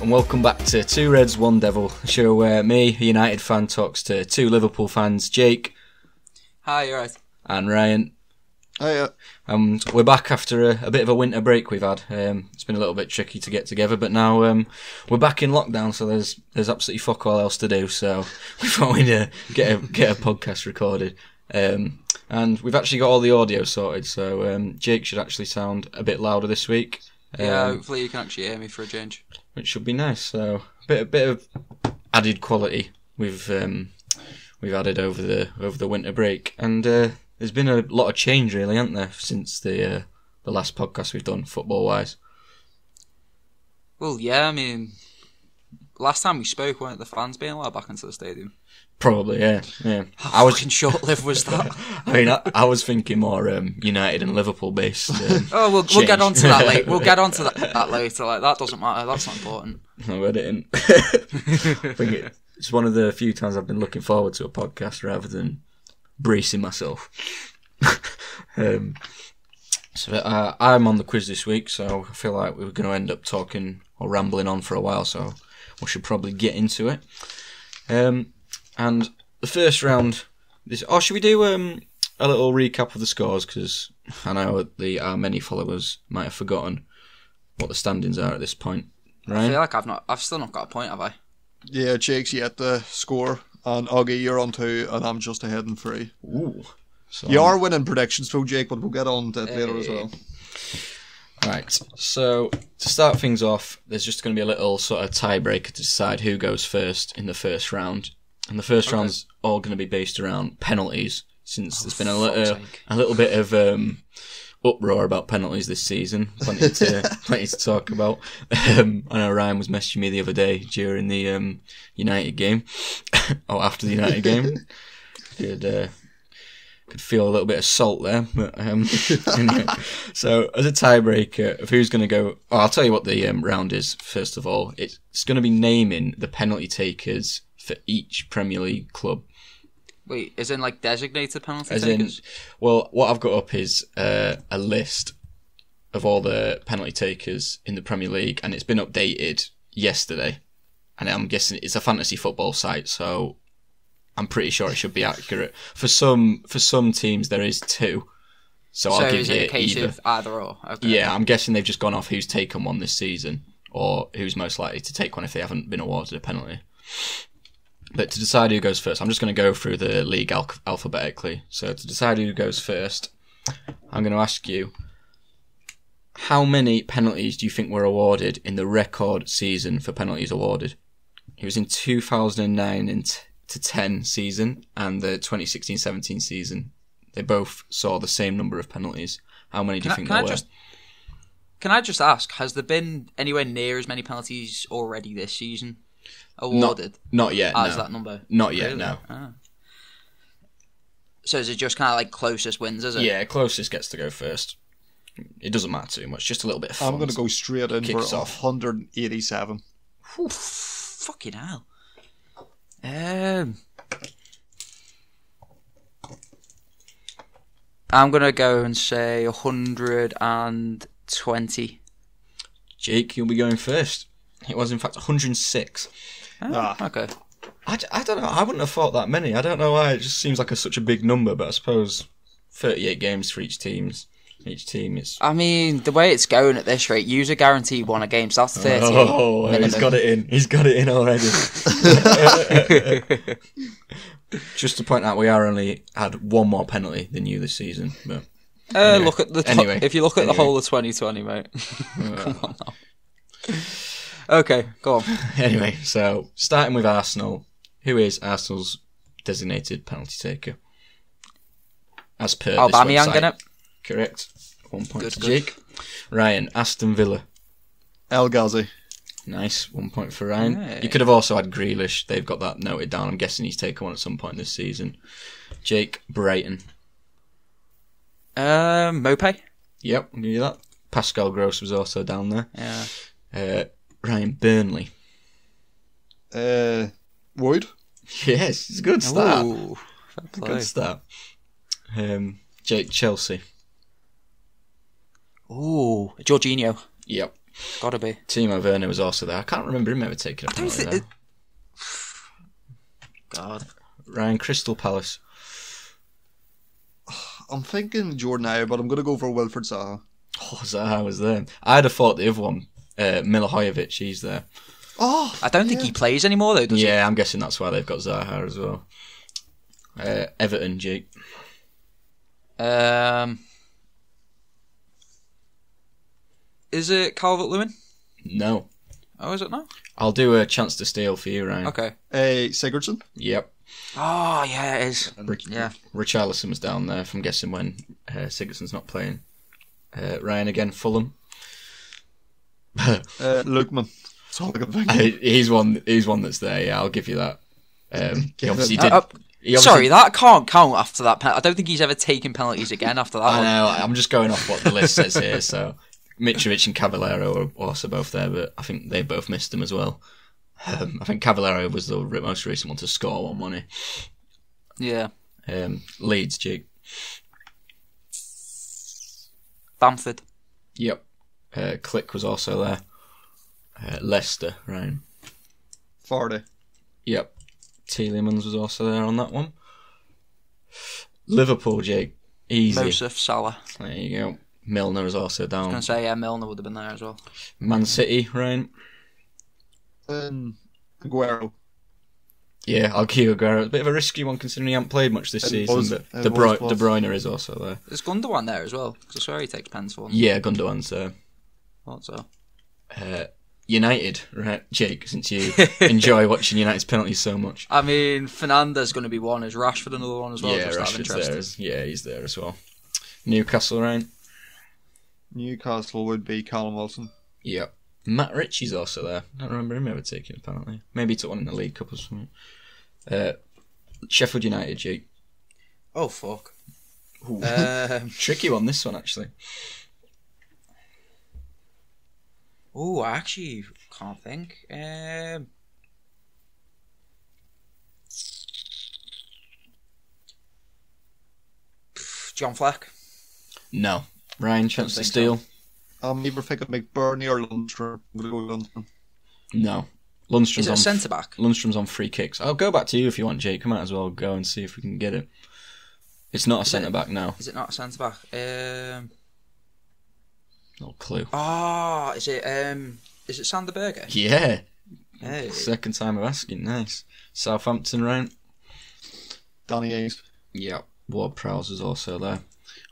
and welcome back to Two Reds, One Devil, a show where me, a United fan, talks to two Liverpool fans, Jake. Hi, you're right. And Ryan. Hiya. And we're back after a bit of a winter break we've had. It's been a little bit tricky to get together, but now we're back in lockdown, so there's absolutely fuck all else to do, so we thought we'd get a podcast recorded. And we've actually got all the audio sorted, so Jake should actually sound a bit louder this week. Yeah, hopefully you can actually hear me for a change. Which should be nice. So a bit of added quality we've added over the winter break, and there's been a lot of change, really, hasn't there, since the last podcast we've done football wise. Well, yeah, I mean, last time we spoke, weren't the fans being allowed back into the stadium? Probably, yeah. How fucking short-lived was that? I mean, I was thinking more United and Liverpool based. We'll get onto that later. We'll get onto that later. Like, that doesn't matter. That's not important. No, I didn't. I think it's one of the few times I've been looking forward to a podcast rather than bracing myself. So I'm on the quiz this week, so I feel like we were going to end up talking or rambling on for a while, so we should probably get into it. And the first round, should we do a little recap of the scores? Because I know our many followers might have forgotten what the standings are at this point. Right? I feel like I've still not got a point, have I? Yeah, Jake's yet to score, and Augie, you're on 2, and I'm just ahead in 3. Ooh. So you are winning predictions though, Jake, but we'll get on to it later as well. Right, so to start things off, there's just going to be a little sort of tiebreaker to decide who goes first in the first round. And the first round's all going to be based around penalties, since there's been a little bit of uproar about penalties this season. Plenty to talk about. I know Ryan was messaging me the other day during the United game, or after the United game. Could feel a little bit of salt there, but anyway. So as a tiebreaker of who's going to go, I'll tell you what the round is. First of all, it's going to be naming the penalty takers for each Premier League club. Wait, is in like designated penalty takers? Well, what I've got up is a list of all the penalty takers in the Premier League, and it's been updated yesterday. And I'm guessing it's a fantasy football site, so I'm pretty sure it should be accurate. For some teams, there is 2. So I'll give is you it a case either. Of either or? Okay. Yeah, I'm guessing they've just gone off who's taken one this season, or who's most likely to take one if they haven't been awarded a penalty. But to decide who goes first, I'm just going to go through the league alphabetically. So to decide who goes first, I'm going to ask you, how many penalties do you think were awarded in the record season for penalties awarded? It was in 2009 to 10 season and the 2016-17 season. They both saw the same number of penalties. How many do you think there were? Can I just ask, has there been anywhere near as many penalties already this season awarded? Not yet, as no. that number? Not yet, really? no. Ah. So is it just kind of like closest wins, is it? Yeah, closest gets to go first. It doesn't matter too much, just a little bit of fun. I'm going to go straight in for off. 187. Oof, fucking hell. I'm going to go and say 120. Jake, you'll be going first. It was, in fact, 106. Okay. I don't know. I wouldn't have thought that many. I don't know why. It just seems like such a big number, but I suppose 38 games for each team is... I mean, the way it's going at this rate, user guarantee 1 a game, so that's 30. Oh, minimum. He's got it in already. Just to point out, we only had 1 more penalty than you this season. But anyway. Look at the if you look at the whole of 2020, mate. Come on now. Okay, go on. Anyway, so starting with Arsenal, who is Arsenal's designated penalty taker? As per this Aubameyang, website. innit? Correct. 1 point Good, to good. Jake. Ryan, Aston Villa. El Ghazi. Nice, 1 point for Ryan. Hey. You could have also had Grealish. They've got that noted down. I'm guessing he's taken one at some point this season. Jake, Brighton. Mopé? Yep, I'll give you that. Pascal Gross was also down there. Yeah. Ryan, Burnley. Wood. Yes, it's a good start. Ooh, fair play. Good start. Jake, Chelsea. Ooh, Jorginho. Yep. Gotta be. Timo Werner was also there. I can't remember him ever taking a I don't penalty think. there. God. Ryan, Crystal Palace. I'm thinking Jordan Ayew, but I'm going to go for Wilfred Zaha. Oh, Zaha was there. I'd have thought the other one, Milivojevic, he's there. Oh, I don't think he plays anymore though, does he? Yeah, I'm guessing that's why they've got Zaha as well. Everton, Jake. Is it Calvert-Lewin? No. Oh, is it not? I'll do a chance to steal for you, Ryan. Okay. Sigurdsson. Yep. Oh, yeah, it is. Yeah. Richarlison was down there, I'm guessing, when Sigurdsson's not playing. Ryan again, Fulham. Lookman. That's all I can think of. He's one that's there, yeah, I'll give you that. He obviously did. Sorry, that can't count after that penalty. I don't think he's ever taken penalties again after that I one. know, I'm just going off what the list says here, so Mitrovic and Cavallero are also both there, but I think they both missed them as well. I think Cavallero was the most recent one to score one, wasn't he? Yeah. Leeds, Jake. Bamford. Yep. Click was also there. Leicester, Ryan. Vardy. Yep. Tielemans was also there on that one. Liverpool, Jake. Easy. Joseph Salah. There you go. Milner was also down. I was going to say, yeah, Milner would have been there as well. Man City, Ryan. Aguero. Yeah, I'll give you Aguero. A bit of a risky one considering he hasn't played much this season, but De Bruyne is also there. Is Gundogan there as well? Because I swear he takes pens for them. Yeah, Gundogan's there. Thought so. United, right, Jake, since you enjoy watching United's penalties so much. I mean, Fernandes going to be one. Is Rashford another one as well? Yeah, Rashford's there. He's there as well. Newcastle, Ryan. Newcastle would be Callum Wilson. Yep. Matt Ritchie's also there. I don't remember him ever taking a penalty. Maybe he took one in the League Cup or something. Sheffield United, Jake. Oh, fuck. Tricky one, this one, actually. Oh, I actually can't think. John Fleck. No. Ryan, chance to steal. I'm either thinking McBurney or Lundstrom. I'm going to go Lundstrom. No. Lundstrom's Is it a centre back? Lundstrom's on free kicks. I'll go back to you if you want, Jake. I might as well go and see if we can get it. It's not a centre back now. Is it not a centre back? No clue. Oh, is it Sander Berge? Yeah. Hey. Second time of asking. Nice. Southampton, Ryan. Danny Ings. Yeah. Ward-Prowse is also there.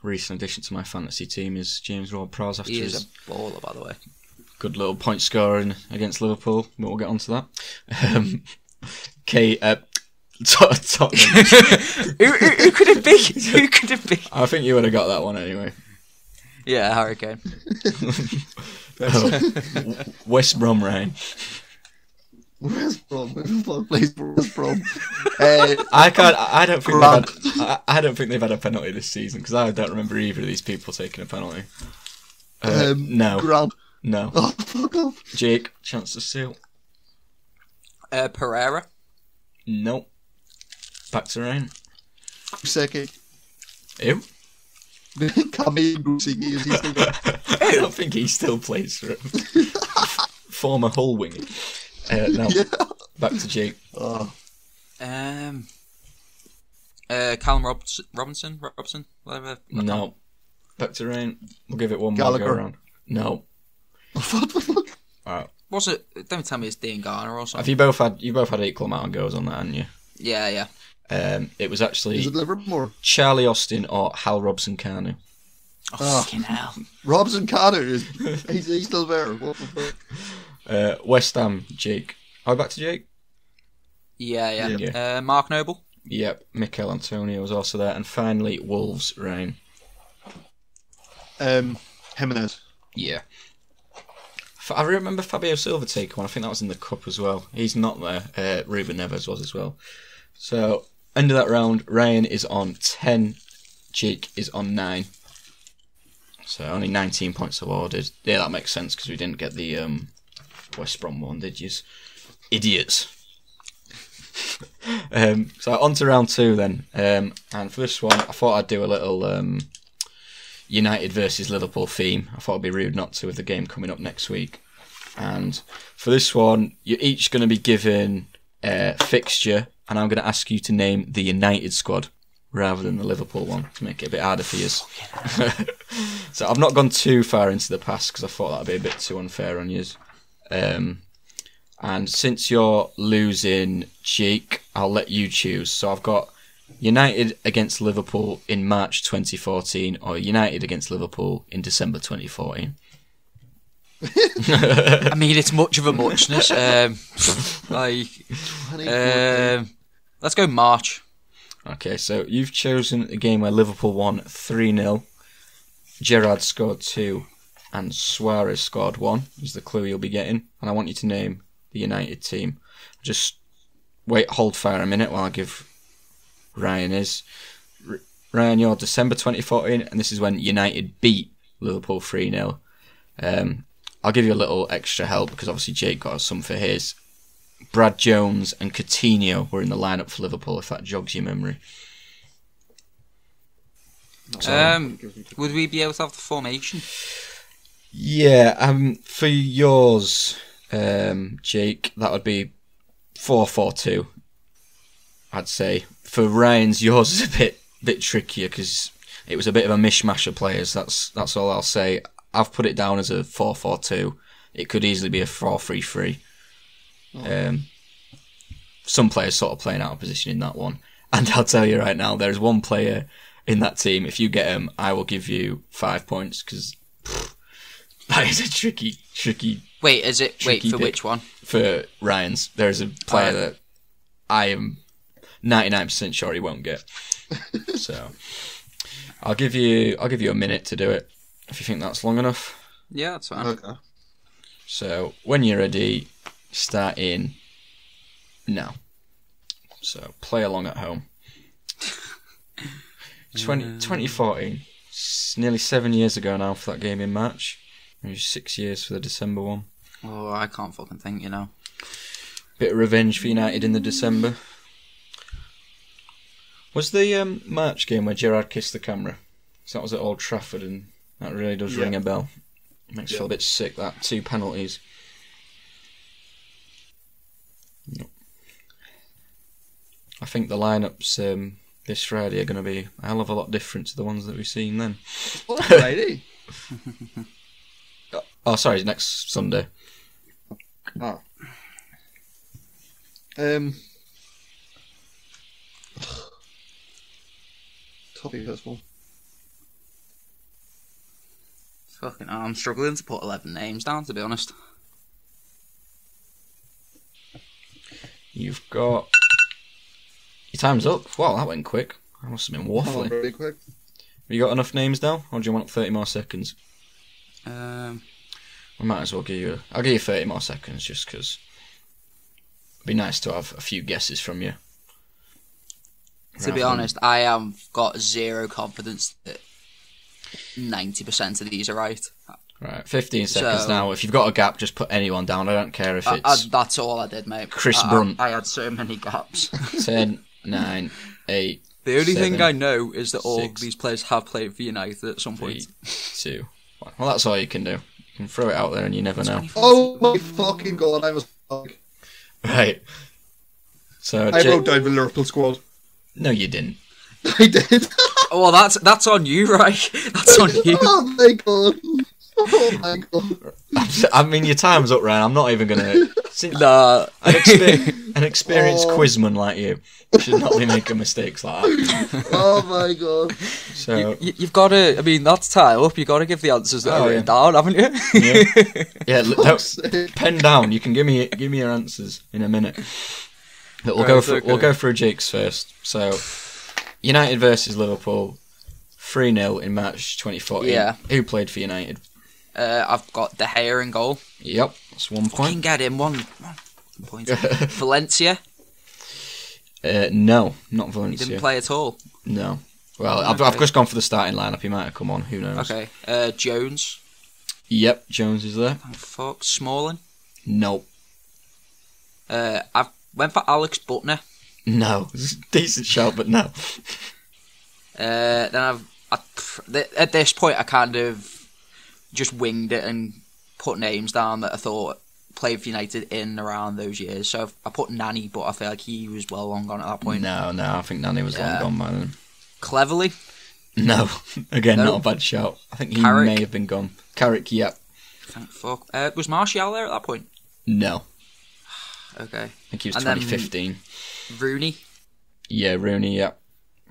Recent addition to my fantasy team is James Ward-Prowse. He is a baller, by the way. Good little point scoring against Liverpool, but we'll get on to that. Tottenham. Who could it be? Who could it be? I think you would have got that one anyway. Yeah, Harry Kane. West Brom, Ryan. West Brom. West Brom. I don't think they've had a penalty this season because I don't remember either of these people taking a penalty. No. Grant. No. Oh, fuck off. Jake, chance to steal. Pereira. Nope. Back to Ryan. Kuseki. Who? Kami Kuseki. Is he still there? I don't think he still plays for it. Former Hull winger. No. Yeah. Back to Jake. Oh. Callum Robinson, whatever. No. Back to Ryan. We'll give it one Gallagher. more go around. No. What the fuck? Alright. What's it? Don't tell me it's Dean Garner or something. Have you both had equal amount of goals on that, haven't you? Yeah. It was actually Is it Liverpool? Charlie Austin or Hal Robson Kanu. Oh, fucking hell. Robson Carter he's still there. What the fuck? West Ham, Jake. Are we back to Jake? Yeah. Mark Noble. Yep. Mikel Antonio was also there, and finally Wolves, Ryan. Jimenez. Yeah. I remember Fabio Silva taking one. I think that was in the Cup as well. He's not there. Ruben Neves was as well. So, end of that round, Ryan is on 10. Jake is on 9. So, only 19 points awarded. Yeah, that makes sense because we didn't get the West Brom one, did you? Idiots. So, on to round 2 then. And for this one, I thought I'd do a little United versus Liverpool theme. I thought it'd be rude not to with the game coming up next week. And for this one, you're each going to be given a fixture, and I'm going to ask you to name the United squad rather than the Liverpool one to make it a bit harder for you. So I've not gone too far into the past because I thought that'd be a bit too unfair on you. And since you're losing, Jake, I'll let you choose. So I've got United against Liverpool in March 2014 or United against Liverpool in December 2014. I mean, it's much of a muchness. Let's go March. Okay, so you've chosen a game where Liverpool won 3-0. Gerrard scored 2 and Suarez scored 1 is the clue you'll be getting. And I want you to name the United team. Just hold fire a minute while I give Ryan his. Ryan, you're December 2014, and this is when United beat Liverpool 3-0. I'll give you a little extra help because obviously Jake got us some for his. Brad Jones and Coutinho were in the lineup for Liverpool, if that jogs your memory. Would we be able to have the formation? Yeah, for yours, Jake, that would be 4-4-2, I'd say. For Ryan's, yours is a bit trickier because it was a bit of a mishmash of players. That's all I'll say. I've put it down as a 4-4-2. It could easily be a 4-3-3. Some players sort of playing out of position in that one. And I'll tell you right now, there's one player in that team. If you get him, I will give you 5 points because that is a tricky. Wait, is it? Tricky Wait for pick. which one? For Ryan's, there's a player that I am 99% sure he won't get. So I'll give you a minute to do it if you think that's long enough. Yeah, that's fine. Okay. So when you're ready, start in now. So play along at home. 2014. It's nearly 7 years ago now for that game in March. Maybe 6 years for the December one. Oh, I can't fucking think, you know. Bit of revenge for United in the December. Was the March game where Gerrard kissed the camera? So that was at Old Trafford, and that really does ring a bell. It makes you feel a bit sick, that. 2 penalties. No. I think the lineups this Friday are going to be a hell of a lot different to the ones that we've seen then. What Friday? Oh, sorry, next Sunday. Ah. Toughy this one. Fucking hell, I'm struggling to put 11 names down, to be honest. You've got... Your time's up. Wow, that went quick. That must have been waffling. Really quick. Have you got enough names now, or do you want 30 more seconds? We might as well give you... I'll give you 30 more seconds, just because it'd be nice to have a few guesses from you. To be honest, I have got zero confidence that 90% of these are right. Right, 15 seconds now. If you've got a gap, just put anyone down. I don't care if it's... that's all I did, mate. Chris Brunt. I had so many gaps. 10, 9, 8, The only 7, thing I know is that all 6, these players have played for United at some 3, point. 2, 1. Well, that's all you can do. You can throw it out there and you never know. Oh my fucking god, I was like... Right. So I wrote down the Liverpool squad. No, you didn't. I did. Oh, that's on you, right? That's on you. Oh my god. Oh my god. I mean, your time's up, Ryan. I'm not even going to... Nah. An experienced quizman like you should not be making mistakes like that. Oh my god. So You've got to... I mean, that's time up. You've got to give the answers that are written down, haven't you? yeah, pen down. You can give me your answers in a minute. But we'll go through Jake's first. So, United versus Liverpool, 3-0 in March 2014. Yeah. Who played for United? I've got De Gea in goal. Yep, that's 1 Can point. get him one point. Valencia. No, not He Valencia. didn't play at all. No. Well, I've just gone for the starting lineup. He might have come on. Who knows? Okay. Jones. Yep, Jones is there. Oh, fuck. Smalling. Nope. I went for Alex Butner. No. It's a decent shout, but no. Then At this point, I kind of just winged it and put names down that I thought played for United in and around those years. So I put Nani, but I feel like he was well long gone at that point. No, I think Nani was long gone by then. Cleverly? No, again, not a bad shout. I think he may have been gone. Carrick, yep. Thank fuck. Was Martial there at that point? No. Okay. I think he was 2015. Rooney? Yeah, Rooney, yep.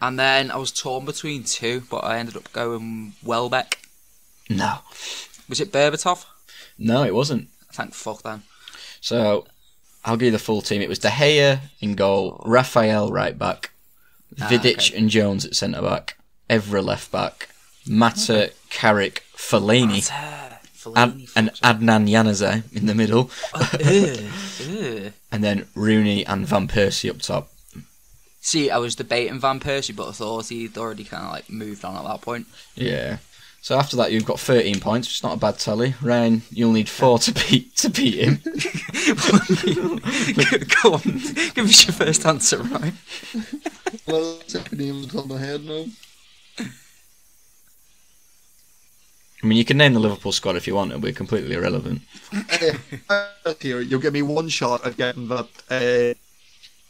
And then I was torn between two, but I ended up going Welbeck. No. Was it Berbatov? No, it wasn't. Thank fuck then. So, I'll give you the full team. It was De Gea in goal, Raphael right back, Vidic and Jones at centre back, Evra left back, Mata, Carrick, Fellaini, and Adnan Januzaj in the middle. And then Rooney and Van Persie up top. See, I was debating Van Persie, but I thought he'd already kind of like moved on at that point. Yeah. So after that, you've got 13 points, which is not a bad tally. Ryan, you'll need 4 to beat him. Go on, give us your first answer, Ryan. Well, second name's on my head now. I mean, you can name the Liverpool squad if you want. It'll be completely irrelevant. Here, you'll give me one shot at getting that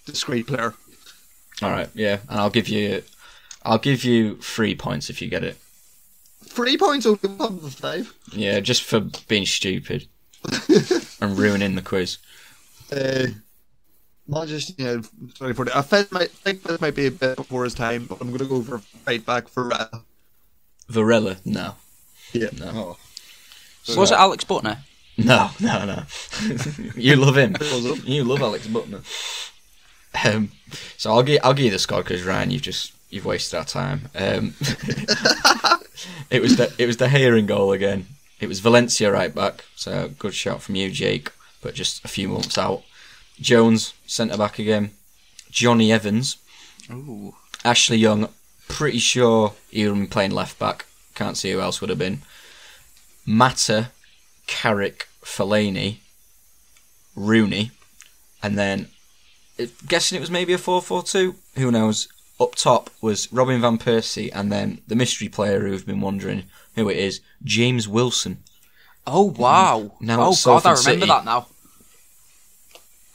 discreet player. All right, yeah, and I'll give you 3 points if you get it. 3 points over 5. Yeah, just for being stupid and ruining the quiz. Sorry for that. I think this might be a bit before his time, but I'm going to go for right back for Varela? No. Yeah. No. So, was it Alex Butner? No. You love him. You love Alex Butner. So I'll give you the squad because Ryan, you've wasted our time. It was De Gea in goal again. It was Valencia right back. So good shout from you, Jake, but just a few months out. Jones centre back again. Johnny Evans. Ooh. Ashley Young. Pretty sure he would have been playing left back. Can't see who else would have been. Mata, Carrick, Fellaini, Rooney, and then guessing it was maybe a 4-4-2. Who knows? Up top was Robin van Persie, and then the mystery player who've been wondering who it is, James Wilson. Oh wow! Now oh god, I remember City. that now.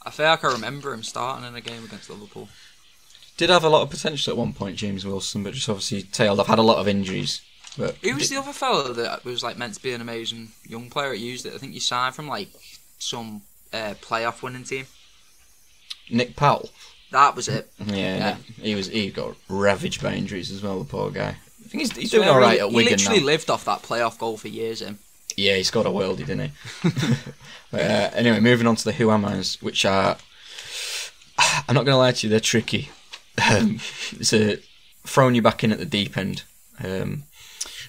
I feel like I remember him starting in a game against Liverpool. Did have a lot of potential at one point, James Wilson, but just obviously tailed off. Had a lot of injuries. But who was the other fellow that was like meant to be an amazing young player that used it? I think you signed from like some playoff winning team. Nick Powell. That was it. Yeah. He got ravaged by injuries as well. The poor guy. I think he's doing all right at Wigan now. He literally lived off that playoff goal for years. Him. Yeah, he scored a worldie, didn't he? But, anyway, moving on to the Who Am I's, which are, I'm not going to lie to you, they're tricky. It's throwing you back in at the deep end,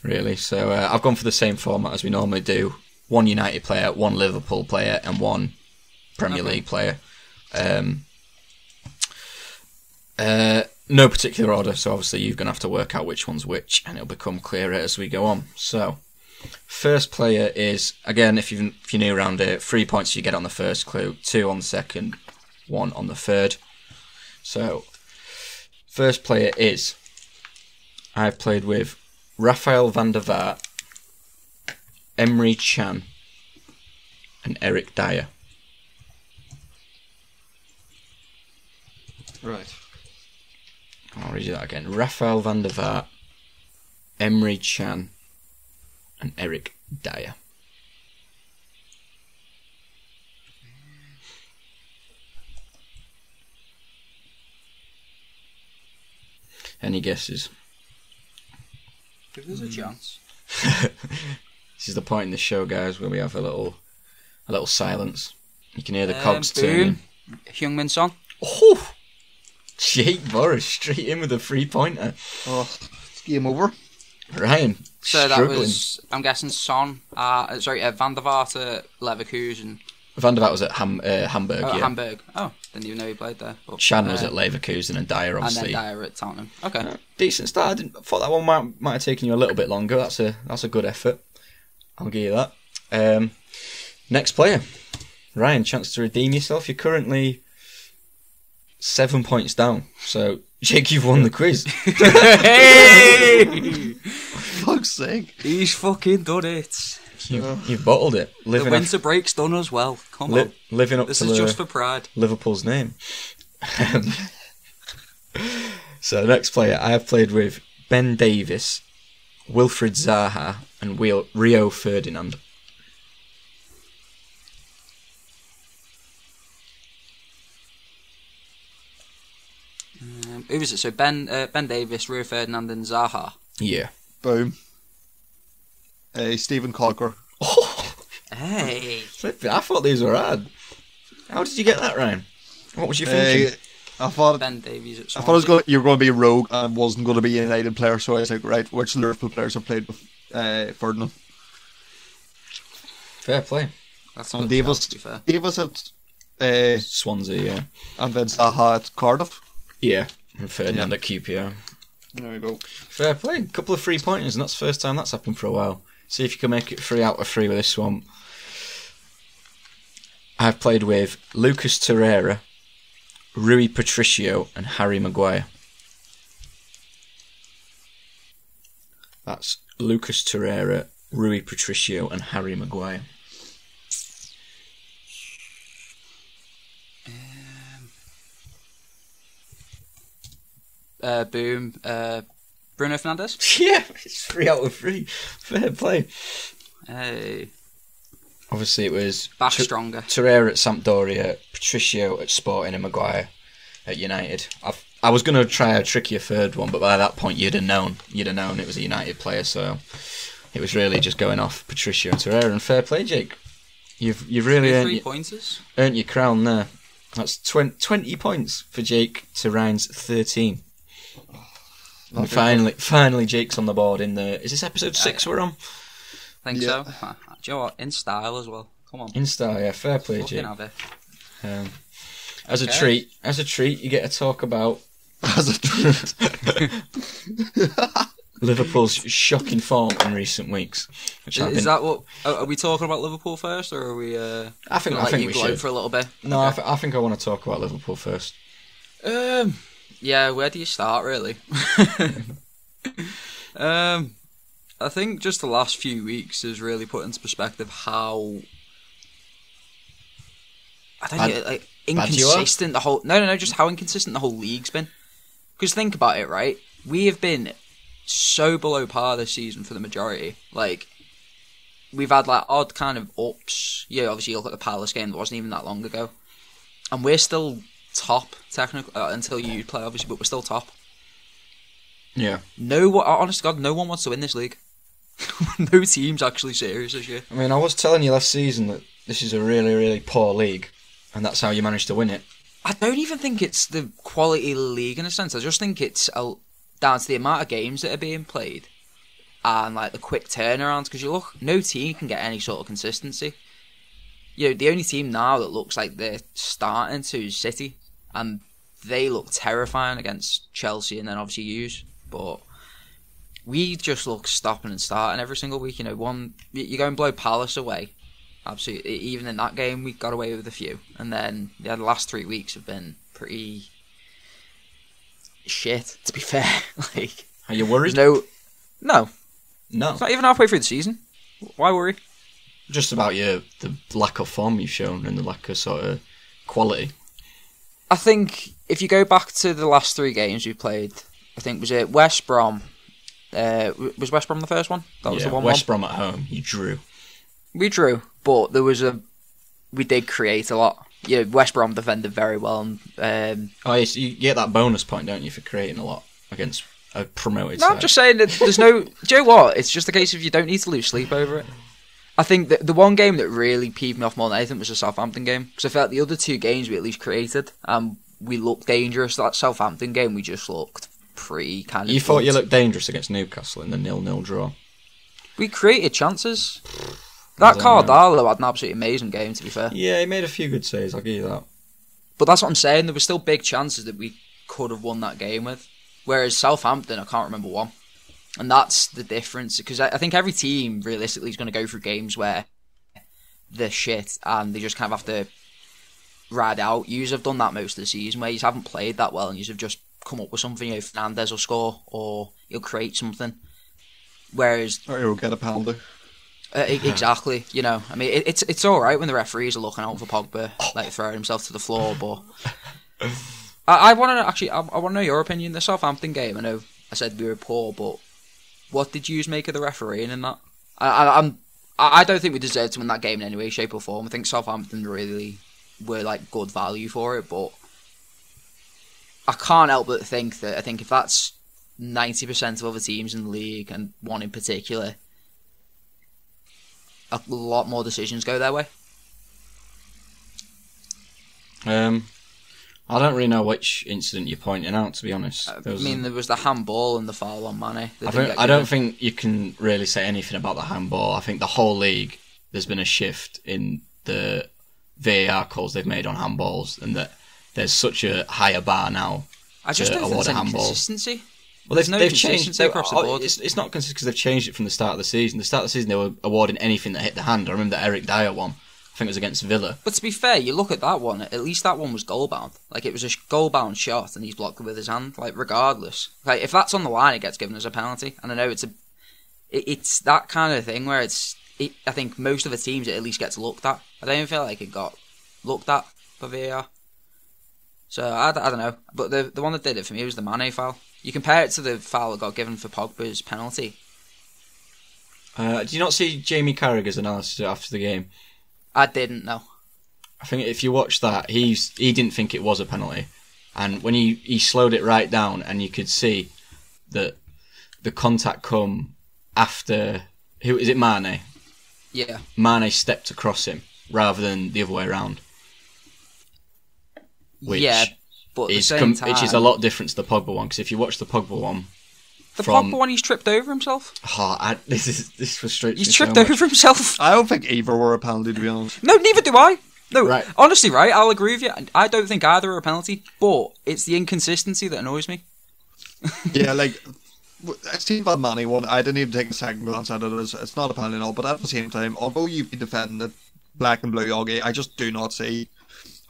really. So I've gone for the same format as we normally do. One United player, one Liverpool player, and one Premier League player. No particular order, so obviously you're going to have to work out which one's which, and it'll become clearer as we go on. So, first player is, again, if you're new around here, 3 points you get on the first clue, 2 on the second, 1 on the third. So, first player is, I've played with Raphael van der Vaart, Emre Can, and Eric Dyer. Right. I'll read you that again. Raphael van der Vaart, Emre Can, and Eric Dyer. Any guesses? Give us a chance. This is the point in the show, guys, where we have a little silence. You can hear the cogs turning. Heung-min Son. Oh! Jake Boris straight in with a 3-pointer. Oh, it's game over. Ryan, so struggling. That was, I'm guessing, Son. Van der Vaart at Leverkusen. Van der Vaart was at Hamburg. Oh, yeah. Hamburg. Oh, didn't even know he played there. But, Can was at Leverkusen, and Dyer obviously. And then Dyer at Tottenham. Okay. Decent start. I thought that one might have taken you a little bit longer. That's a good effort. I'll give you that. Next player, Ryan. Chance to redeem yourself. You're currently 7 points down. So Jake, you've won the quiz. Hey! fuck's sake. He's fucking done it. You've bottled it. The winter break's done as well. Come on. Living up this to is just for pride. Liverpool's name. So, next player, I have played with Ben Davies, Wilfried Zaha, and Rio Ferdinand. Who was it? So Ben Davies, Rio Ferdinand, and Zaha. Yeah. Boom. Stephen Colker. Oh, Hey. I thought these were hard. How did you get that, Ryan? What was you thinking? I thought Ben Davies at you were going to be a rogue and wasn't going to be a United player, so I was like, right, which Liverpool players have played with Ferdinand? Fair play. That's And good shout, to be fair. Davis at Swansea, yeah. and then Zaha at Cardiff. Yeah. And Ferdinand at QPR. There we go. Fair play. Couple of 3-pointers, and that's the first time that's happened for a while. See if you can make it 3 out of 3 with this one. I've played with Lucas Torreira, Rui Patricio, and Harry Maguire. That's Lucas Torreira, Rui Patricio, and Harry Maguire. Boom. Bruno Fernandes. Yeah, it's 3 out of 3. Fair play. Hey. Obviously, it was Back stronger. Torreira at Sampdoria, Patricio at Sporting, and Maguire at United. I was going to try a trickier third one, but by that point, you'd have known it was a United player. So it was really just going off Patricio and Torreira. And fair play, Jake. You've really earned your crown there. That's 20 points for Jake to Ryan's 13. And finally, Jake's on the board in the... Is this episode 6 we're on? I think so. Do you know what? In style as well. Come on. In style, yeah. Fair play, Fucking Jake. have it. As a treat, you get to talk about As a treat. Liverpool's shocking form in recent weeks. Is that what? Are we talking about Liverpool first, or are we? I think we gloat should for a little bit. No, okay. I think I want to talk about Liverpool first. Yeah. Where do you start, really? I think just the last few weeks has really put into perspective how inconsistent the whole. No, just how inconsistent the whole league's been. Because think about it, right? We have been so below par this season for the majority. Like, we've had like odd kind of ups. Yeah, obviously you look at the Palace game that wasn't even that long ago, and we're still top technically until you play, obviously, but we're still top. Yeah. Honest to God, no one wants to win this league. No team's actually serious this year. I mean, I was telling you last season that this is a really, really poor league, and that's how you managed to win it. I don't even think it's the quality of the league in a sense. I just think it's down to the amount of games that are being played and like the quick turnarounds. Because you look, no team can get any sort of consistency. You know, the only team now that looks like they're starting to is City, and they look terrifying against Chelsea and then obviously Hughes. But we just look stopping and starting every single week. You know, you go and blow Palace away. Absolutely. Even in that game, we got away with a few. And then the last 3 weeks have been pretty shit, to be fair. Like, are you worried? No. It's not even halfway through the season. Why worry? Just about the lack of form you've shown and the lack of sort of quality. I think if you go back to the last 3 games we played, I think was it West Brom. Was West Brom the first one? That was the one. West Brom at home. You drew. We drew, but we did create a lot. Yeah, West Brom defended very well. And, yes, you get that bonus point, don't you, for creating a lot against a promoted No, side. I'm just saying that there's no... Do you know what? It's just a case of you don't need to lose sleep over it. I think that the one game that really peeved me off more than anything was the Southampton game. Because I felt the other 2 games we at least created. We looked dangerous. That Southampton game, we just looked pretty kind of... You thought you looked dangerous against Newcastle in the 0-0 draw? We created chances. That Cardallo had an absolutely amazing game, to be fair. Yeah, he made a few good saves, I'll give you that. But that's what I'm saying, there were still big chances that we could have won that game with. Whereas Southampton, I can't remember one. And that's the difference, because I think every team, realistically, is going to go through games where they're shit, and they just kind of have to ride out. You have done that most of the season, where you haven't played that well, and you have just come up with something, Fernandes will score, or he'll create something. Whereas Or he'll get a penalty. exactly, you know, I mean, it's all right when the referees are looking out for Pogba, like throwing himself to the floor. But I want to know your opinion. The Southampton game, I know I said we were poor, but what did you make of the refereeing in that? I don't think we deserved to win that game in any way, shape, or form. I think Southampton really were like good value for it, but I can't help but think that I think if that's 90% of other teams in the league and one in particular, a lot more decisions go their way. I don't really know which incident you're pointing out, to be honest. There was the handball and the foul on Mane. I don't think you can really say anything about the handball. I think the whole league, there's been a shift in the VAR calls they've made on handballs, and that there's such a higher bar now. I just don't think there's any consistency. Well, there's no consistency across the board. It's not consistent because they've changed it from the start of the season. The start of the season, they were awarding anything that hit the hand. I remember the Eric Dyer one. I think it was against Villa. But to be fair, you look at that one, at least that one was goal-bound. Like, it was a goal-bound shot, and he's blocked it with his hand. Like, regardless. Like, if that's on the line, it gets given as a penalty. And I know it's that kind of thing where I think most of the teams, it at least gets looked at. I don't even feel like it got looked at by VAR. So, I don't know. But the one that did it for me was the Mane foul. You compare it to the foul that got given for Pogba's penalty. Did you not see Jamie Carragher's analysis after the game? I didn't know. I think if you watch that, he didn't think it was a penalty. And when he slowed it right down, and you could see that the contact come after... Who is it, Mane? Yeah. Mane stepped across him, rather than the other way around. Which but at the same time, which is a lot different to the Pogba one, because if you watch the Pogba one... Pogba one, he's tripped over himself. This frustrates me. He's tripped over himself. I don't think either were a penalty, to be honest. No, neither do I. No, right. Honestly, right, I'll agree with you. I don't think either are a penalty, but it's the inconsistency that annoys me. Yeah, like, I seen that Manny one, I didn't even take a second glance at it. It's not a penalty at all, but at the same time, although you've been defending it black and blue, Augie, I just do not see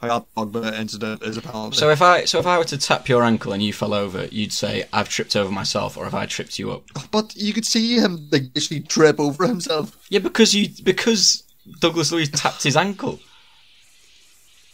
how that Pogba incident is a penalty. So if I were to tap your ankle and you fell over, you'd say, I've tripped over myself, or have I tripped you up? But you could see him like actually trip over himself. Yeah, because Douglas Luiz tapped his ankle.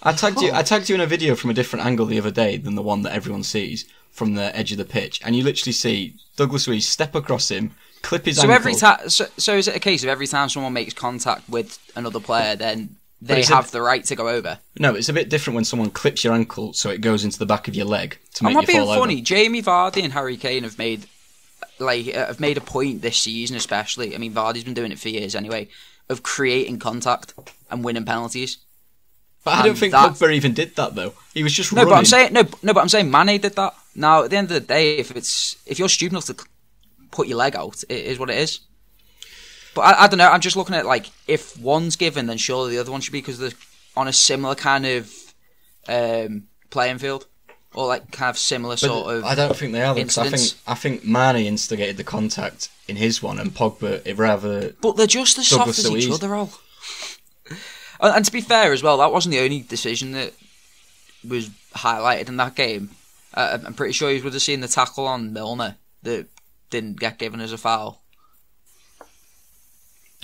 I tagged you in a video from a different angle the other day than the one that everyone sees from the edge of the pitch, and you literally see Douglas Luiz step across him, clip his ankle. So is it a case of every time someone makes contact with another player, then they have the right to go over? No, it's a bit different when someone clips your ankle so it goes into the back of your leg to make you fall over. I'm not being funny. Jamie Vardy and Harry Kane have made a point this season, especially. I mean, Vardy's been doing it for years anyway, of creating contact and winning penalties. But I don't think Pogba even did that though. He was just running. But I'm saying Mane did that. Now, at the end of the day, if you're stupid enough to put your leg out, it is what it is. But I don't know. I'm just looking at like if one's given, then surely the other one should be, because they're on a similar kind of playing field, or like kind of similar sort of. I don't think they are, because I think Mane instigated the contact in his one, and Pogba rather. But they're just as soft as each other, all. And to be fair as well, that wasn't the only decision that was highlighted in that game. I'm pretty sure you would have seen the tackle on Milner that didn't get given as a foul.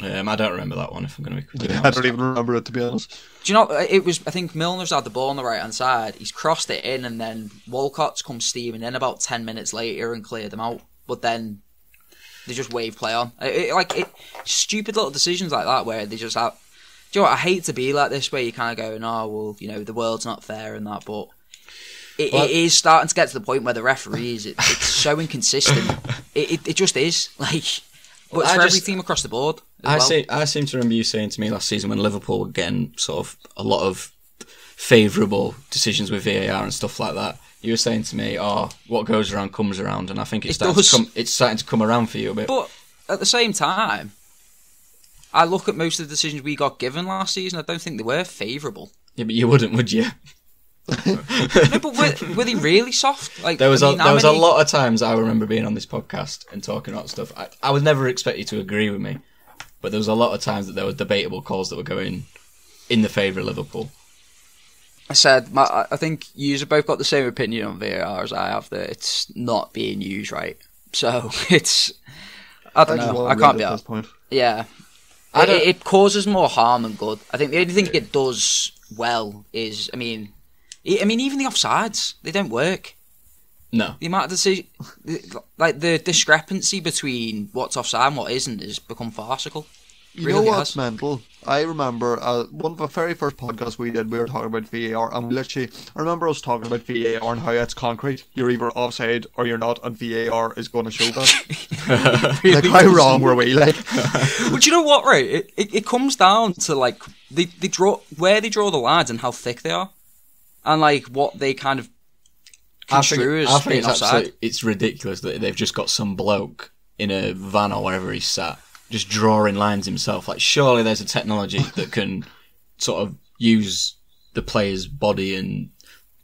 I don't remember that one, if I'm going to be completely honest. I don't even remember it, to be honest. Do you know, it was, I think Milner's had the ball on the right-hand side, he's crossed it in, and then Walcott's come steaming in about 10 minutes later and cleared them out. But then they just wave play on. Stupid little decisions like that where they just have... Do you know what, I hate to be like this, where you kind of go, oh, well, you know, the world's not fair and that, but it is starting to get to the point where the referees, it's so inconsistent. It just is. Like... But it's for every team across the board. I seem to remember you saying to me last season when Liverpool were getting sort of a lot of favourable decisions with VAR and stuff like that. You were saying to me, "Oh, what goes around comes around," and I think it's starting to come around for you a bit. But at the same time, I look at most of the decisions we got given last season. I don't think they were favourable. Yeah, but you wouldn't, would you? No, but were they really soft? Like there was a lot of times I remember being on this podcast and talking about stuff. I would never expect you to agree with me, but there was a lot of times that there were debatable calls that were going in the favour of Liverpool. I think you've both got the same opinion on VAR as I have, that it's not being used right. So it's I don't just know. want I rid can't at be this out. point. Yeah. It causes more harm than good. I think the only thing it does well is, I mean, even the offsides, they don't work. No. The amount of decision, like the discrepancy between what's offside and what isn't, has become farcical. You Really know what's has. mental? I remember one of the very first podcasts we did, we were talking about VAR, and I remember us talking about VAR and how it's concrete. You're either offside or you're not, and VAR is going to show that. Like, how wrong were we? Like, But you know what, right? It comes down to like they draw the lines and how thick they are, and like what they kind of construe as being offside. It's ridiculous that they've just got some bloke in a van or wherever he's sat, just drawing lines himself. Like, surely there's a technology that can sort of use the player's body and,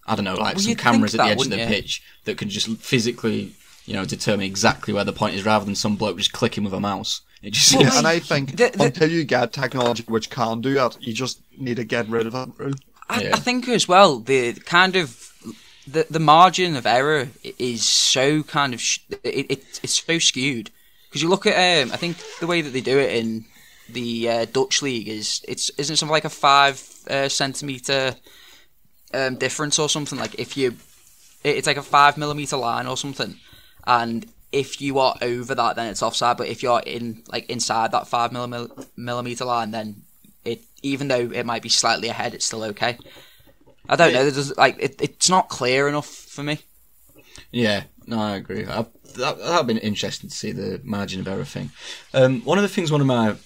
I don't know, like some cameras at the edge of the pitch that can just physically, determine exactly where the point is, rather than some bloke just clicking with a mouse. It just yeah, and I think until you get technology which can do that, you just need to get rid of that rule. I think as well, the kind of the margin of error is so kind of it's so skewed, because you look at I think the way that they do it in the Dutch league isn't something like a 5 centimeter difference or something. Like it's like a 5 millimeter line or something, and if you are over that, then it's offside. But if you're inside that 5 millimeter line, then even though it might be slightly ahead, it's still okay. I don't know. It's not clear enough for me. Yeah, no, I agree. That'd been interesting to see the margin of error thing. One of the things one of my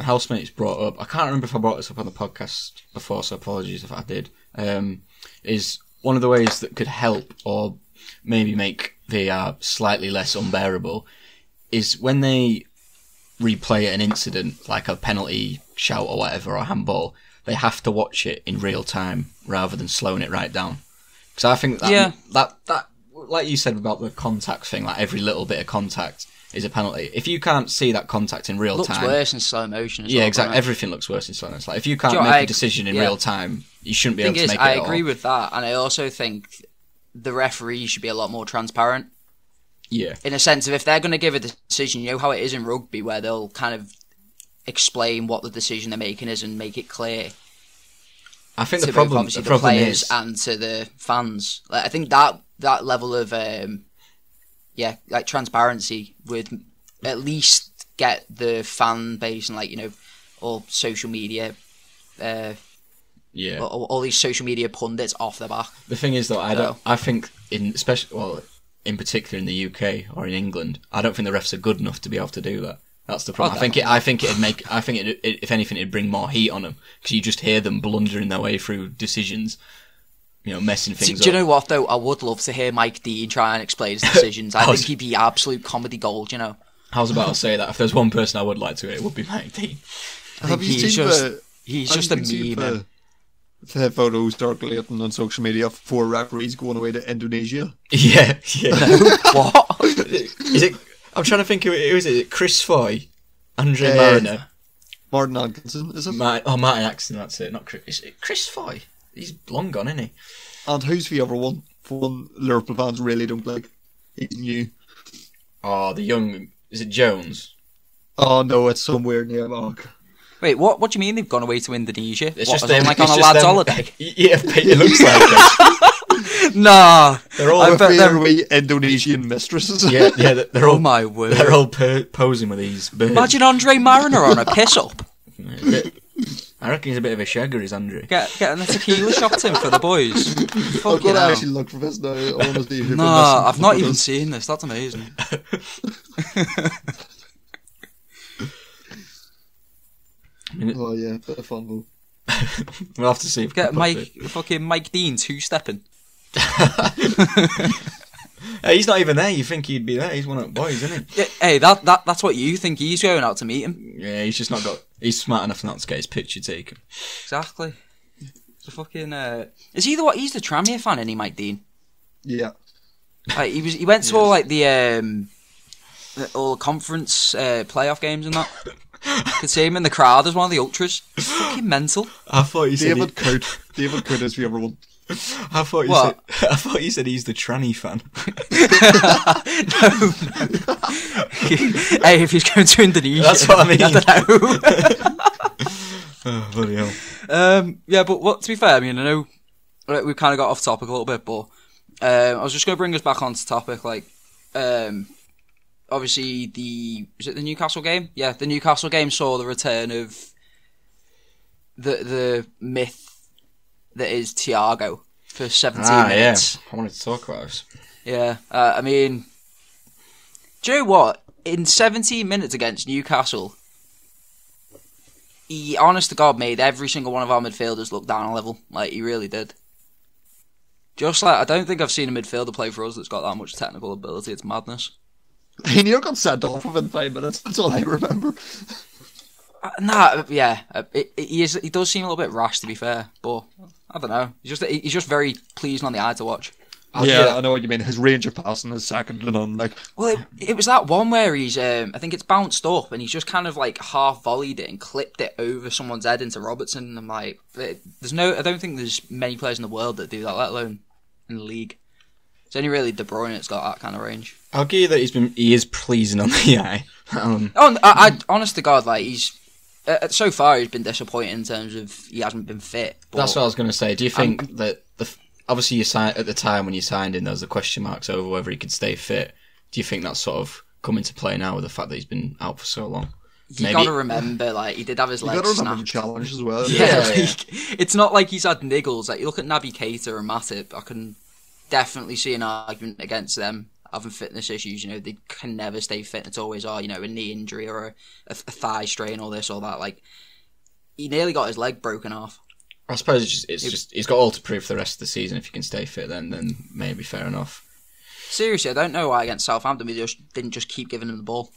housemates brought up, I can't remember if I brought this up on the podcast before, so apologies if I did, is one of the ways that could help or maybe make VAR slightly less unbearable is when they replay an incident, like a penalty shout or whatever, or a handball, they have to watch it in real time rather than slowing it right down. Because I think that like you said about the contact thing, like every little bit of contact is a penalty. If you can't see that contact in real time, looks worse in slow motion as well. Yeah, exactly. Everything looks worse in slow motion. Like, if you can't make a decision in real time, you shouldn't be able to make it I at agree all. with that, and I also think the referee should be a lot more transparent. Yeah. In a sense of, if they're going to give a decision, you know how it is in rugby, where they'll kind of explain what the decision they're making is and make it clear. I think to the problem, obviously the the problem players is, and to the fans. Like, I think that level of transparency would at least get the fan base and all social media, all these social media pundits off their back. The thing is, though, I think in particular in the UK or in England, I don't think the refs are good enough to be able to do that. That's the problem. I think if anything, it'd bring more heat on them, because you just hear them blundering their way through decisions, messing things up. Do you know what, though? I would love to hear Mike Dean try and explain his decisions. I think he'd be absolute comedy gold, I was about to say that. If there's one person I would like to hear, it would be Mike Dean. He's just a meme. The photos circulating on social media of 4 referees going away to Indonesia. Yeah. What? Is it? I'm trying to think who is it? Chris Foy, Andre Mariner, Martin Atkinson, is it? Martin Atkinson, that's it. Not Chris. Is it Chris Foy? He's long gone, isn't he? And who's the other one? One Liverpool fans really don't like. He's new. Oh, the young. Is it Jones? Oh no, it's some weird name. Oh. Wait, what do you mean they've gone away to Indonesia? It's what, just them, on a lad's holiday? Yeah, it looks like it. Nah. They're all they're wee Indonesian mistresses. Yeah, they're all. Oh my word. They're all posing with these birds. Imagine Andre Mariner on a piss-up. I reckon he's a bit of a shagger, is Andre. Getting the tequila shots in for the boys. I've got to actually look for this now. Honestly, nah, I've not even seen this. That's amazing. Oh yeah, bit of fun though. We'll have to see. If get Mike Dean 2-stepping. Hey, he's not even there. You think he'd be there? He's one of the boys, isn't he? Hey, that's what you think. He's going out to meet him. Yeah, he's just not got. He's smart enough not to get his picture taken. Exactly. So fucking. Is he the He's the Tranmere fan, isn't he, Mike Dean? Yeah. Like, he went to all all conference playoff games and that. I could see him in the crowd as one of the ultras. It's fucking mental. I thought you said David Court is the other one. I thought you said he's the tranny fan. No. Hey, if he's going to Indonesia, That's what I mean. I don't know. Oh, bloody hell. Yeah, but to be fair, I mean, I know we've kind of got off topic a little bit, but I was just going to bring us back onto topic. Like, obviously, was it the Newcastle game? Yeah, the Newcastle game saw the return of the myth that is Thiago for 17 minutes. Yeah. I wanted to talk about this. Yeah, I mean, do you know what? In 17 minutes against Newcastle, he, honest to God, made every single one of our midfielders look down a level. Like, he really did. Just like, I don't think I've seen a midfielder play for us that's got that much technical ability. It's madness. He nearly got sent off within 5 minutes. That's all I remember. He does seem a little bit rash, to be fair, but I don't know. He's just very pleasing on the eye to watch. Yeah, I know what you mean. His range of passing is second to none. Like, well, it was that one where he's, I think it's bounced up, and he's just kind of like half volleyed it and clipped it over someone's head into Robertson. And I'm like, I don't think there's many players in the world that do that, let alone in the league. It's only really De Bruyne that's got that kind of range. I'll give you that he is pleasing on the eye. I honest to God, like he's so far he's been disappointing in terms of he hasn't been fit. But that's what I was going to say. Do you think that obviously you signed at the time when you signed him, there was the question marks over whether he could stay fit? Do you think that's sort of come into play now with the fact that he's been out for so long? You got to remember, like he did have his legs snapped. You got to remember the challenge as well. Yeah, like, it's not like he's had niggles. Like you look at Naby Keita and Matip, I can definitely see an argument against them having fitness issues. You know, they can never stay fit. It's always, a knee injury or a thigh strain or this or that. Like, he nearly got his leg broken off. I suppose it's just he's got all to prove for the rest of the season. If he can stay fit, then maybe fair enough. Seriously, I don't know why against Southampton we didn't just keep giving him the ball.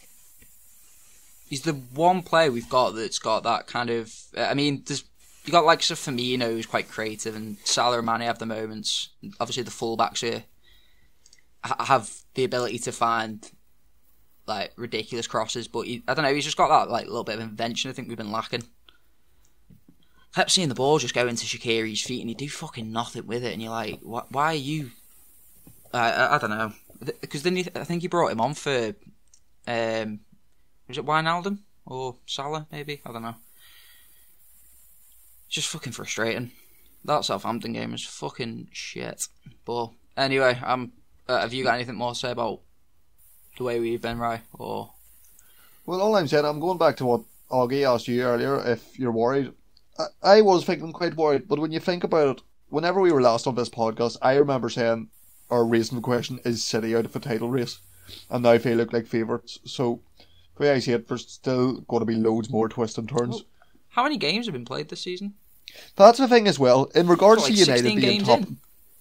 He's the one player we've got that's got that kind of... I mean, you got like Firmino, who's quite creative, and Salah and Mane have the moments. Obviously, the fullbacks here have the ability to find like ridiculous crosses, but I don't know. He's just got that like little bit of invention. I think we've been lacking. Kept seeing the ball just go into Shaqiri's feet, and you do fucking nothing with it, and you're like, why are you? I don't know, because then I think he brought him on for, was it Wijnaldum or Salah? Maybe, I don't know. Just fucking frustrating. That Southampton game was fucking shit. But anyway, have you got anything more to say about the way we've been, Rye? Or well, all I'm saying, I'm going back to what Augie asked you earlier. If you're worried. I was thinking quite worried, but when you think about it, whenever we were last on this podcast, I remember saying, or raising the question, is City out of a title race? And now they look like favourites. So, the way I see it, there's still going to be loads more twists and turns. Well, how many games have been played this season? That's the thing as well. In regards to United being top...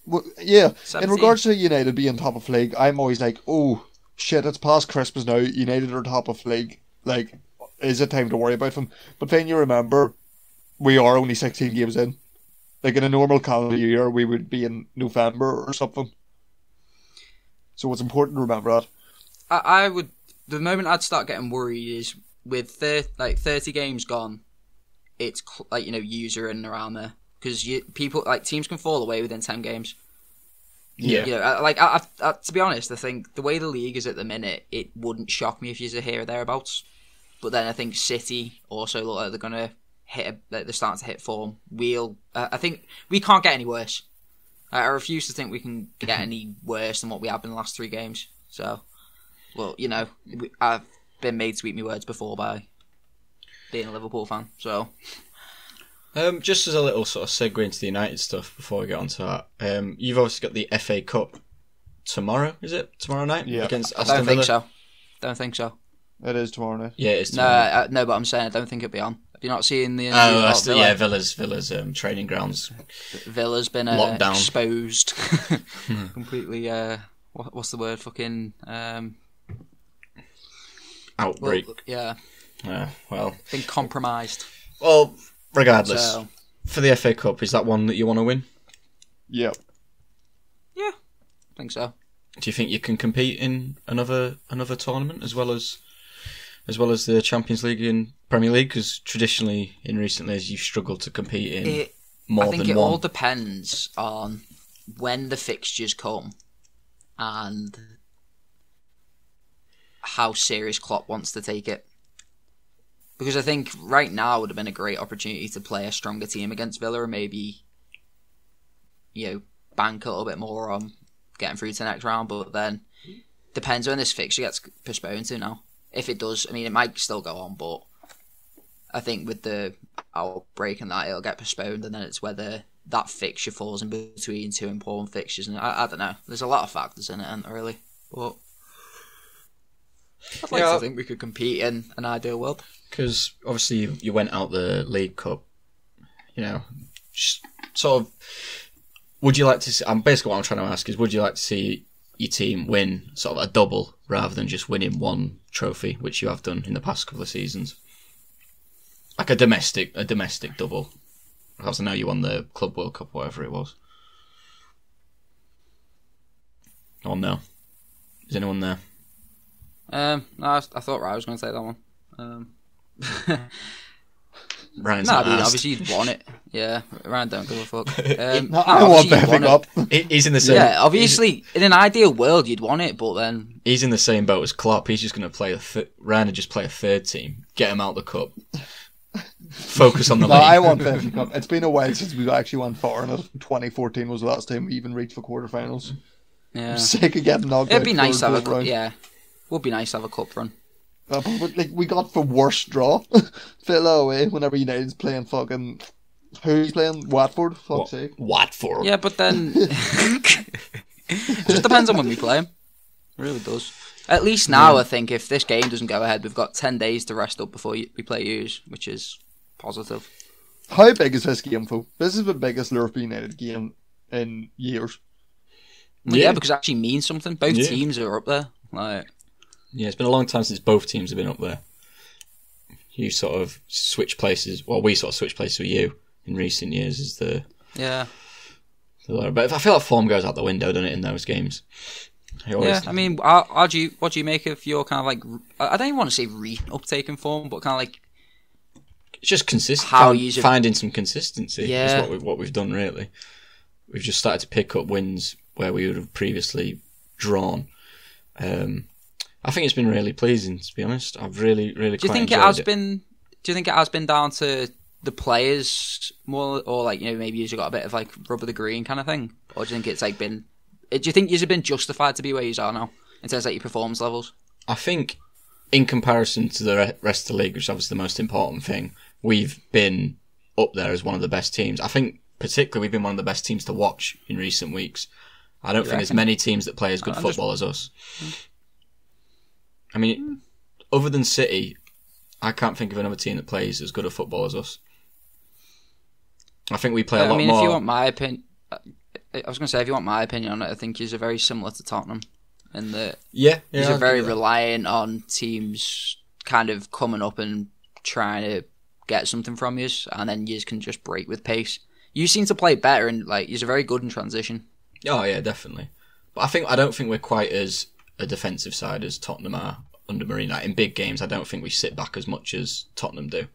Well, yeah, 17. In regards to United being top of league, I'm always like, oh, shit, it's past Christmas now, United are top of league. Like, is it time to worry about them? But then you remember... we are only 16 games in. Like in a normal calendar year, we would be in November or something. So it's important to remember that. I would. The moment I'd start getting worried is with 30 games gone. It's like user in and around there because people like teams can fall away within 10 games. Yeah. To be honest, I think the way the league is at the minute, it wouldn't shock me if you're here or thereabouts. But then I think City also look like they're gonna. They're starting to hit form. I think we can't get any worse. I refuse to think we can get any worse than what we have in the last 3 games. So, well, I've been made to eat my words before by being a Liverpool fan. So, just as a little sort of segue into the United stuff before we get onto that, you've obviously got the FA Cup tomorrow. Is it tomorrow night? Yeah. Against I Aston Villa? Don't think so. It is tomorrow night. Yeah, it is tomorrow. No, but I'm saying I don't think it'll be on. Have you not seen the? Villa's training grounds. Villa's been lockdown, exposed, completely. What's the word? Fucking outbreak. Well, yeah. Well, been compromised. Well, regardless, for the FA Cup, is that one that you want to win? Yeah. Yeah, I think so. Do you think you can compete in another tournament as well as the Champions League and Premier League? Because traditionally, in recent years, you've struggled to compete in more than one. I think it all depends on when the fixtures come and how serious Klopp wants to take it. Because I think right now would have been a great opportunity to play a stronger team against Villa and maybe, bank a little bit more on getting through to the next round. But then, depends when this fixture gets postponed to now. If it does, I mean, it might still go on, but I think with the outbreak and that, it'll get postponed, and then it's whether that fixture falls in between two important fixtures. And I don't know. There's a lot of factors in it, aren't there, really? But I'd like to think we could compete in an ideal world. Because obviously you went out the League Cup, just sort of. Would you like to see? Basically, what I'm trying to ask is, would you like to see your team win sort of a double rather than just winning one trophy, which you have done in the past couple of seasons, like a domestic double? Because I know you won the Club World Cup, whatever it was. Oh no, is anyone there? No, I thought Ryan was going to take that one. Ryan's I mean, obviously you'd want it. Yeah, Ryan don't give a fuck. I want Benfica up. He's in the same. Yeah, obviously, in an ideal world, you'd want it, but then he's in the same boat as Klopp. He's just going to play Ryan would just play a third team, get him out the cup, focus on the league. I want Benfica Cup. It's been a while since we actually went far in it. 2014 was the last time we even reached the quarterfinals. yeah, I'm sick of getting knocked out. it'd be nice to have a cup. yeah, would be nice to have a cup run. But we got the worst draw. Villa away whenever United's playing fucking. Who's playing? Watford? Fuck's sake. Watford. Yeah, but then it just depends on when we play him. It really does. At least now, I think if this game doesn't go ahead, we've got 10 days to rest up before we play Hughes, which is positive. How big is this game, though? This is the biggest Liverpool United game in years. Well, yeah, because it actually means something. Both teams are up there. Yeah, it's been a long time since both teams have been up there. You sort of switch places. Well, we sort of switch places with you in recent years. Is the but I feel like form goes out the window, doesn't it, in those games? I mean, what do you make of your kind of like? I don't even want to say uptake in form, but kind of like it's just consistent. Finding some consistency. Yeah, is what we've done really. We've just started to pick up wins where we would have previously drawn. I think it's been really pleasing, to be honest. I've really Do you think it has been down to the players more, or like maybe you've got a bit of like rub of the green kind of thing, or do you think it's like been? Do you think you've been justified to be where you are now in terms of like your performance levels? I think, in comparison to the rest of the league, which is obviously the most important thing, we've been up there as one of the best teams. I think particularly we've been one of the best teams to watch in recent weeks. I don't think there's many teams that play as good football as us. I mean, other than City, I can't think of another team that plays as good a football as us. I think we play a lot more. If you want my opinion, I was going to say, if you want my opinion on it, I think you're very similar to Tottenham in that you're very reliant on teams kind of coming up and trying to get something from you, and then you can just break with pace. You seem to play better, and like you're very good in transition. Oh yeah, definitely. But I don't think we're quite as a defensive side as Tottenham are under Mourinho. In big games, I don't think we sit back as much as Tottenham do.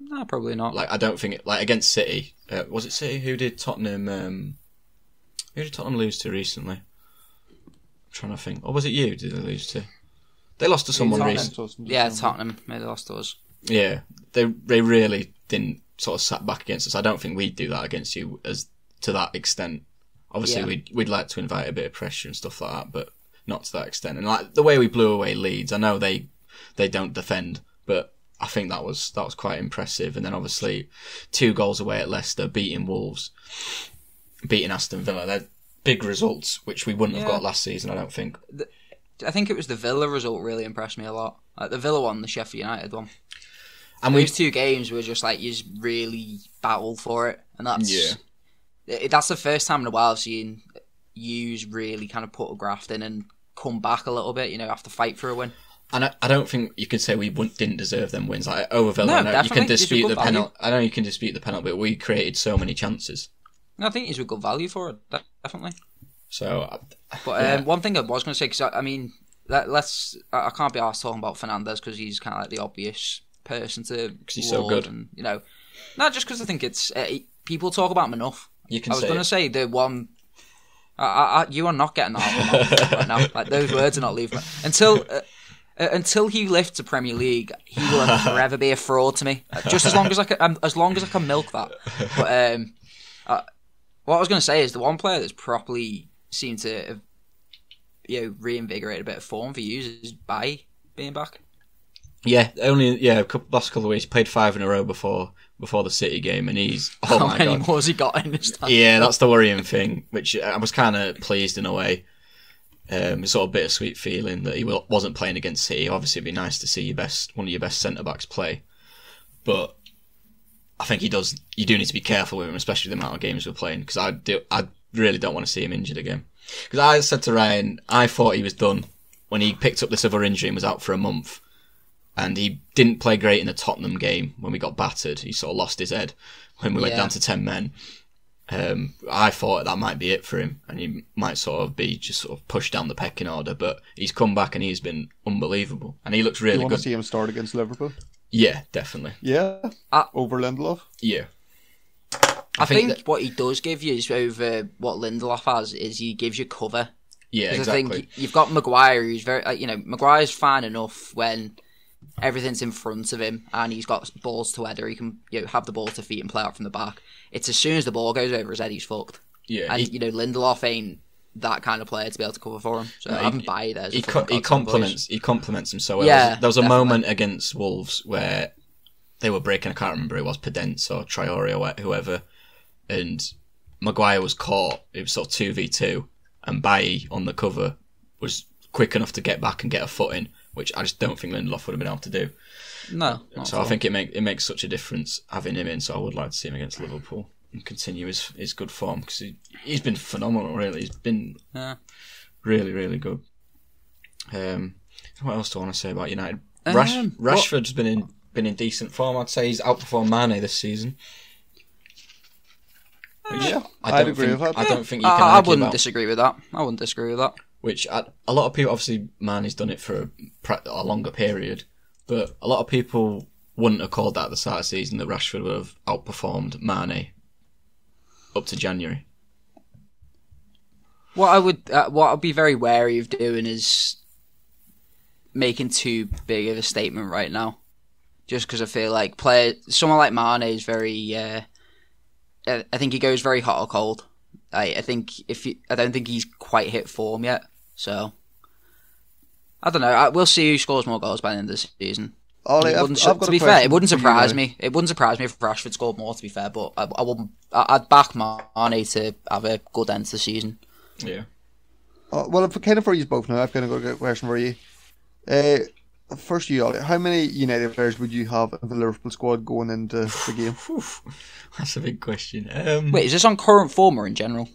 No, probably not. Like I don't think against City. Was it City who did Tottenham? Who did Tottenham lose to recently? I'm trying to think. Or was it you? Did they lose to? They lost to someone recently. Yeah, Tottenham. Maybe they lost to us. Yeah, they really didn't sort of sat back against us. I don't think we'd do that against you as to that extent. Obviously, we'd like to invite a bit of pressure and stuff like that, but not to that extent. And like the way we blew away Leeds, I know they don't defend, but I think that was quite impressive. And then obviously 2 goals away at Leicester, beating Wolves, beating Aston Villa. They're big results, which we wouldn't have got last season, I don't think. I think it was the Villa result really impressed me a lot. Like the Villa one, the Sheffield United one. And those 2 games were just like, you just really battled for it. And that's the first time in a while I've seen you really kind of put a graft in and come back a little bit, have to fight for a win. And I don't think you could say we didn't deserve them wins. Like over Villa, no, you can dispute the penalty. I know you can dispute the penalty, but we created so many chances. I think it's a good value for it, definitely. So, one thing I was going to say, because I mean, I can't be asked talking about Fernandes because he's kind of like the obvious person to because he's so good, and not just because I think it's people talk about him enough. I was going to say the one. You are not getting that right now. Like those words are not leaving until Until he lifts the Premier League, he will forever be a fraud to me. Just as long as I can milk that. But what I was going to say is the one player that's properly seemed to have, reinvigorate a bit of form for you is Bailly being back. Yeah, last couple of weeks. Played 5 in a row before the City game, and he's How many more has he got in his time? Yeah, that's the worrying thing, which I was kind of pleased in a way. It's sort of bittersweet feeling that he wasn't playing against City. Obviously, it'd be nice to see one of your best centre backs play, but I think you do need to be careful with him, especially the amount of games we're playing, because I really don't want to see him injured again. Because I said to Ryan, I thought he was done when he picked up this other injury and was out for a month. And he didn't play great in the Tottenham game when we got battered. He sort of lost his head when we went down to 10 men. I thought that might be it for him, and he might sort of be just sort of pushed down the pecking order. But he's come back and he's been unbelievable, and he looks really good. You want to see him start against Liverpool? Yeah, definitely. Yeah, over Lindelof. Yeah, I think what he does give you is over what Lindelof has is he gives you cover. Yeah, exactly. I think you've got Maguire, who's very Maguire's fine enough when everything's in front of him and he's got balls to header. He can have the ball to feet and play out from the back. It's as soon as the ball goes over his head, he's fucked. Yeah, and Lindelof ain't that kind of player to be able to cover for him. So I haven't buy there. He complements him so well. Yeah, there was a moment against Wolves where they were breaking. I can't remember who it was, Pedence or Traore or whoever, and Maguire was caught. It was sort of 2v2, and Bailly on the cover was quick enough to get back and get a foot in, which I just don't think Lindelof would have been able to do. No. So I think it makes such a difference having him in. So I would like to see him against Liverpool and continue his good form, because he's been phenomenal. Really, he's been really, really good. What else do I want to say about United? Rashford's been in decent form. I'd say he's outperformed Mane this season. I'd agree with that. I don't think you can. I wouldn't disagree with that. I wouldn't disagree with that. Which a lot of people, obviously, Mane's done it for a longer period, but a lot of people wouldn't have called that at the start of the season that Rashford would have outperformed Mane up to January. What I'd be very wary of doing is making too big of a statement right now, just because I feel like someone like Mane is very. I think he goes very hot or cold. I don't think he's quite hit form yet. So I don't know. We'll see who scores more goals by the end of the season. Ollie, to be fair, it wouldn't surprise me. It wouldn't surprise me if Rashford scored more. To be fair, but I wouldn't. I'd back Mane to have a good end to the season. Yeah. Well, if kind of for you both now, I've kind of got a question for you. First, you, Ollie, how many United players would you have in the Liverpool squad going into the game? That's a big question. Wait, is this on current form or in general?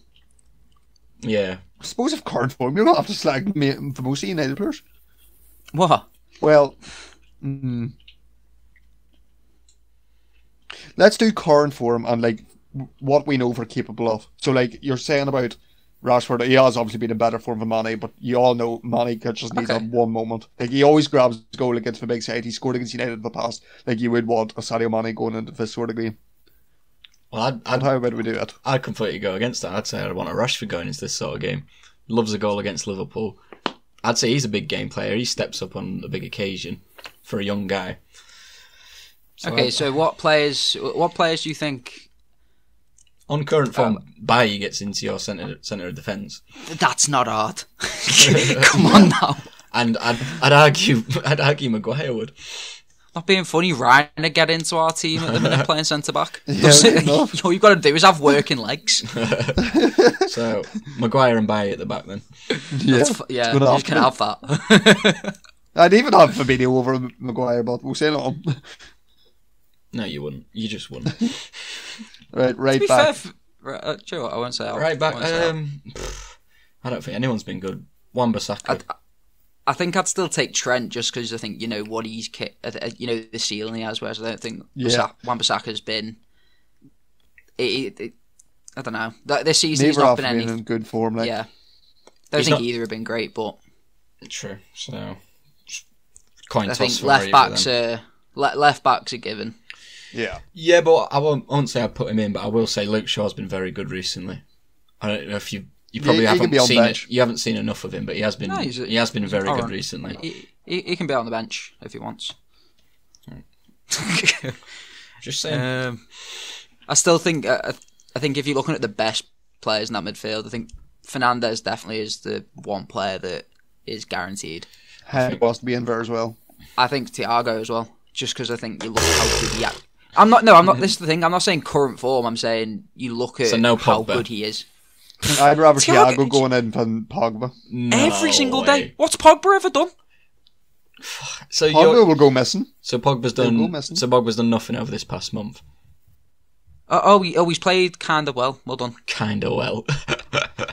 Yeah. I suppose if current form, you're not have to slag for most United players. What? Well, let's do current form and what we know we're capable of. So you're saying about Rashford, he has obviously been in better form than Mane, but you all know Mane just needs that one moment. He always grabs the goal against the big side. He scored against United in the past. You would want a Sadio Mane going into this sort of game. Well, how about we do it? I'd completely go against that. I'd say I'd want a Rashford going into this sort of game. Loves a goal against Liverpool. I'd say he's a big game player. He steps up on a big occasion for a young guy. So what players do you think? On current form, Bailly gets into your centre of defence. That's not hard. Come on now. And I'd argue Maguire would. Not being funny, Ryan would get into our team at the minute playing centre back. Yeah, all you've got to do is have working legs. So Maguire and Bailly at the back then. You can have that. I'd even have Fabinho over Maguire, but we'll say no. No, you wouldn't. You just wouldn't. Right back. Fair, do you know what? I won't say out. Right back. I don't think anyone's been good. Wan-Bissaka. I think I'd still take Trent just because I think what he's the ceiling he has. Whereas I don't think Wan-Bissaka's been. I don't know. This season he's not been in good form. Yeah, don't think either have been great, but true. So coin toss. I think left backs are given. Yeah, but I won't say I'd put him in, but I will say Luke Shaw's been very good recently. I don't know if you You probably he can haven't be on seen bench. it. You haven't seen enough of him, but he has been. No, he has been very good alright. recently. He can be on the bench if he wants. Just saying. I still think I think if you're looking at the best players in that midfield, I think Fernandes definitely is the one player that is guaranteed. Head was to be in there as well. I think Thiago as well, just because I think you look at how good he is. I'm not. This is the thing. I'm not saying current form. I'm saying you look at no how Pogba. good he is. I'd rather Thiago- Thiago going in than Pogba. No Every single way. day. What's Pogba ever done? So Pogba will go missing. So Pogba's He'll go done. missing. So Pogba's done nothing over this past month. He's played kind of well. Well done. Kinda well.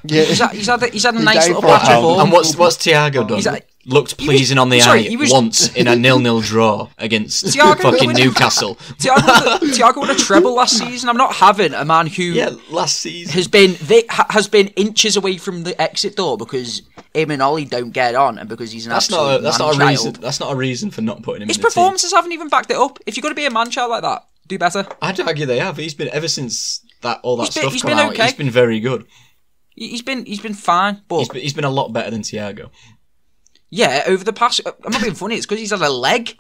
Yeah, He's had a He nice died little for a patch of pound. form. And what's Thiago done? He's a- Looked pleasing on the sorry, eye he was- once in a 0-0 draw against Thiago fucking won- Newcastle. Thiago won a treble last season. I'm not having a man who Yeah, last season. has been inches away from the exit door because him and Ollie don't get on, and because he's an That's absolute not a man-child. reason. That's not a reason for not putting him His in the team. performances haven't even backed it up. If you're going to be a man-child like that, do better. I'd argue they have. He's been ever since all that He's been- stuff he's come been out. okay. He's been very good. He's been fine, but He's been a lot better than Thiago. yeah, over the past, I'm not being funny. It's because he's had a leg.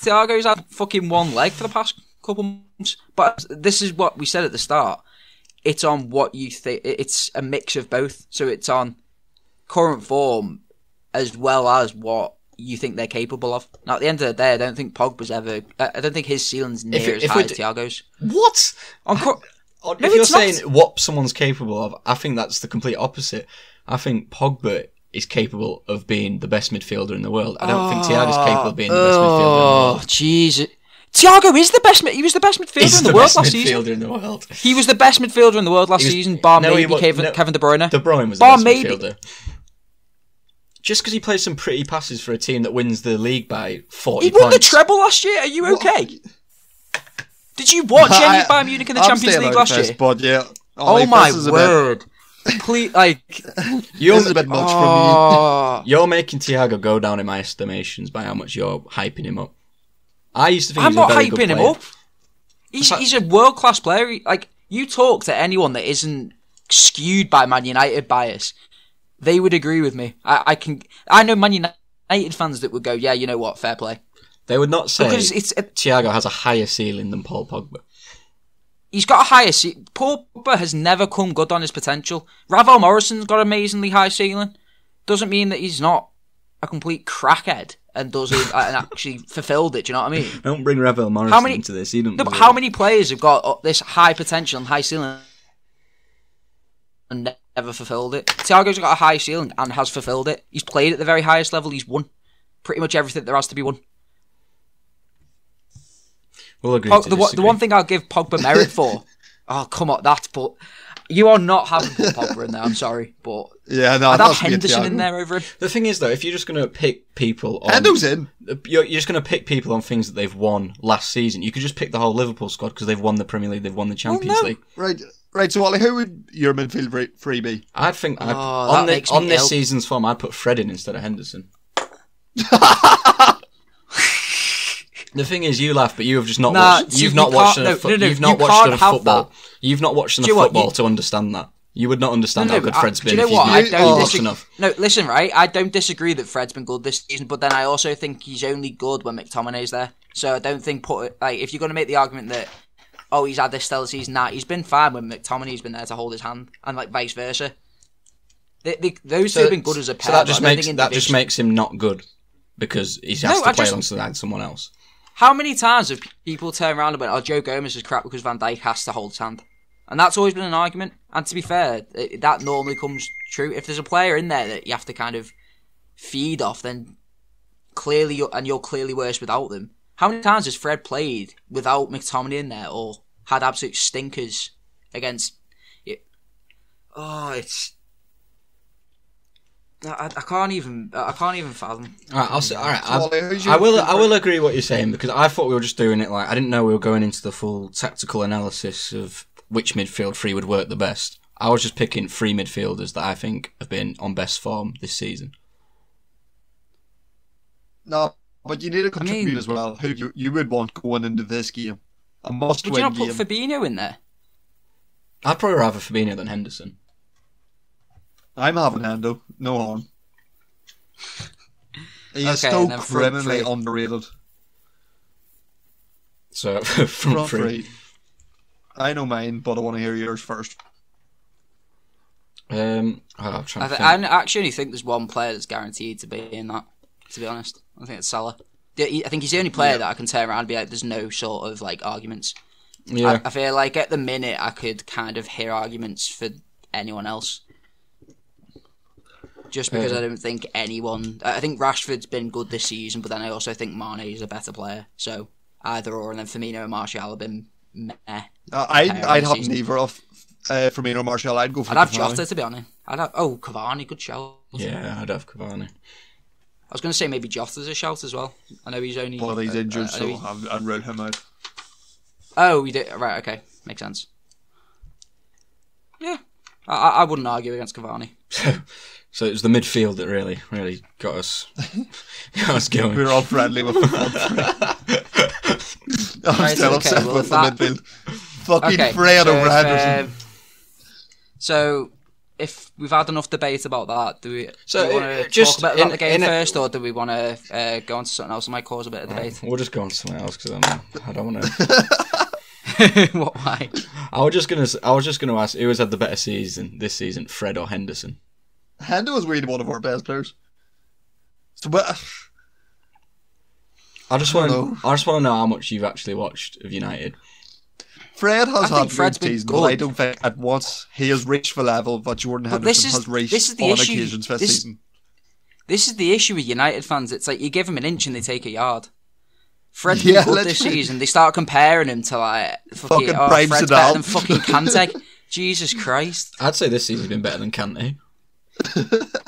Thiago's had fucking one leg for the past couple months. But this is what we said at the start. It's on what you think. It's a mix of both. So it's on current form as well as what you think they're capable of. Now, at the end of the day, I don't think Pogba's ever. I don't think his ceiling's near as high as Thiago's. What? No, If you're it's not. saying what someone's capable of, I think that's the complete opposite. I think Pogba is capable of being the best midfielder in the world. I don't think Thiago's capable of being the best midfielder in the world. Oh, jeez. Thiago is the best. He was the best midfielder He's in the the world best last season. midfielder in the world. He was the best midfielder in the world last season, bar maybe Kevin De Bruyne. De Bruyne was the Bar best maybe. midfielder. Just because he plays some pretty passes for a team that wins the league by 40 He points. won the treble last year. Are you okay? Did you watch any of Bayern Munich in the I'm Champions staying League out last of this, year? But yeah. Oh my word! Please, like, You're, This is a bit much from oh, you're making Thiago go down in my estimations by how much you're hyping him up. I used to think I'm he was not a very good hyping him player. up. He's a world class player. Like, you talk to anyone that isn't skewed by Man United bias, they would agree with me. I know Man United fans that would go, yeah, you know what, fair play. They would not say Because Thiago has a higher ceiling than Paul Pogba. he's got a higher ceiling. Paul Pogba has never come good on his potential. Ravel Morrison's got an amazingly high ceiling. Doesn't mean that he's not a complete crackhead and doesn't and actually fulfilled it. Do you know what I mean? Don't bring Ravel Morrison into this. He doesn't No, but deserve how it. many players have got this high potential and high ceiling and never fulfilled it? Thiago's got a high ceiling and has fulfilled it. He's played at the very highest level. He's won pretty much everything there has to be won. We'll agree to The disagree. one thing I'll give Pogba merit for, oh come on, but you are not having Pogba in there. I'm sorry, but Yeah, no, I'd have that's Henderson in Thiago. there over him. The thing is, though, if you're just going to pick people on... Hendo's in. You're just going to pick people on things that they've won last season. You could just pick the whole Liverpool squad because they've won the Premier League, they've won the Champions no. League. Right. So, Ollie, who would your midfield three be? I'd think that on makes me this ill. season's form, I'd put Fred in instead of Henderson. The thing is, you laugh, but you have just not Nah, watched. see, You've you not watched can't- enough. no, no, You've you not watched can't enough have football. that. You've not watched enough Do you know what, football you- to understand that. You would not understand how good Fred's do been. you know if you've what? not I don't watched disagree. enough. No, listen, right? I don't disagree that Fred's been good this season, but then I also think he's only good when McTominay's there. So I don't think if you're going to make the argument that he's had this stellar season, he's been fine when McTominay's been there to hold his hand, and like vice versa. Those two have been good as a pair. So that just but I don't makes think that just individually- makes him not good because he has to play alongside someone else. How many times have people turned around and went, "Oh, Joe Gomez is crap because Van Dijk has to hold his hand," and that's always been an argument. And to be fair, that normally comes true. If there's a player in there that you have to kind of feed off, then clearly you're clearly worse without them. How many times has Fred played without McTominay in there or had absolute stinkers against it? Oh, it's. I can't even fathom. All right, I'll say, all right. Ollie, who's your I will favourite? agree what you're saying because I thought we were just doing it like I didn't know we were going into the full tactical analysis of which midfield three would work the best. I was just picking three midfielders that I think have been on best form this season. No, but you need to contribute as well. Who you would want going into this game? A must-win Would you not game. put Fabinho in there? I'd probably rather Fabinho than Henderson. I'm having Hendo. No harm. He is Okay, so and then front criminally three. underrated. So front three. I know mine, but I want to hear yours first. I'm trying to think. I actually only think there's one player that's guaranteed to be in that. To be honest, I think it's Salah. I think he's the only player that I can turn around and be like, "There's no sort of like arguments." Yeah. I feel like at the minute I could kind of hear arguments for anyone else. Just because I don't think anyone... I think Rashford's been good this season, but then I also think Mane is a better player. So either or, and then Firmino and Martial have been meh. I'd have neither of Firmino or Martial. I'd go for I'd have Cavani. Jota, to be honest. Cavani, good shout. Yeah, I'd have Cavani. I was going to say maybe Jota's a shout as well. I know he's only... But he's injured, I know so I'd rule him out. Oh, we did. Right, okay. Makes sense. Yeah. I wouldn't argue against Cavani. So it was the midfield that really got us going. We were all friendly with the front three. I'm still upset with the midfield. Fucking Fred over Henderson. So, if we've had enough debate about that, do we want to just talk about the game first, or do we want to go on to something else that might cause a bit of debate? We'll just go on to something else because I don't want to. What? Why? I was just gonna ask who has had the better season this season, Fred or Henderson? Hendo is really one of our best players. So, but I just want to know how much you've actually watched of United. Fred has had Fred's good been season, good. but I don't think at once he has reached the level that Jordan Henderson has reached on occasions this season. This is the issue with United fans. It's like you give them an inch and they take a yard. Fred's been good this season. They start comparing him to like fucking Fred's better than fucking Kante. Jesus Christ! I'd say this season's been better than Kante.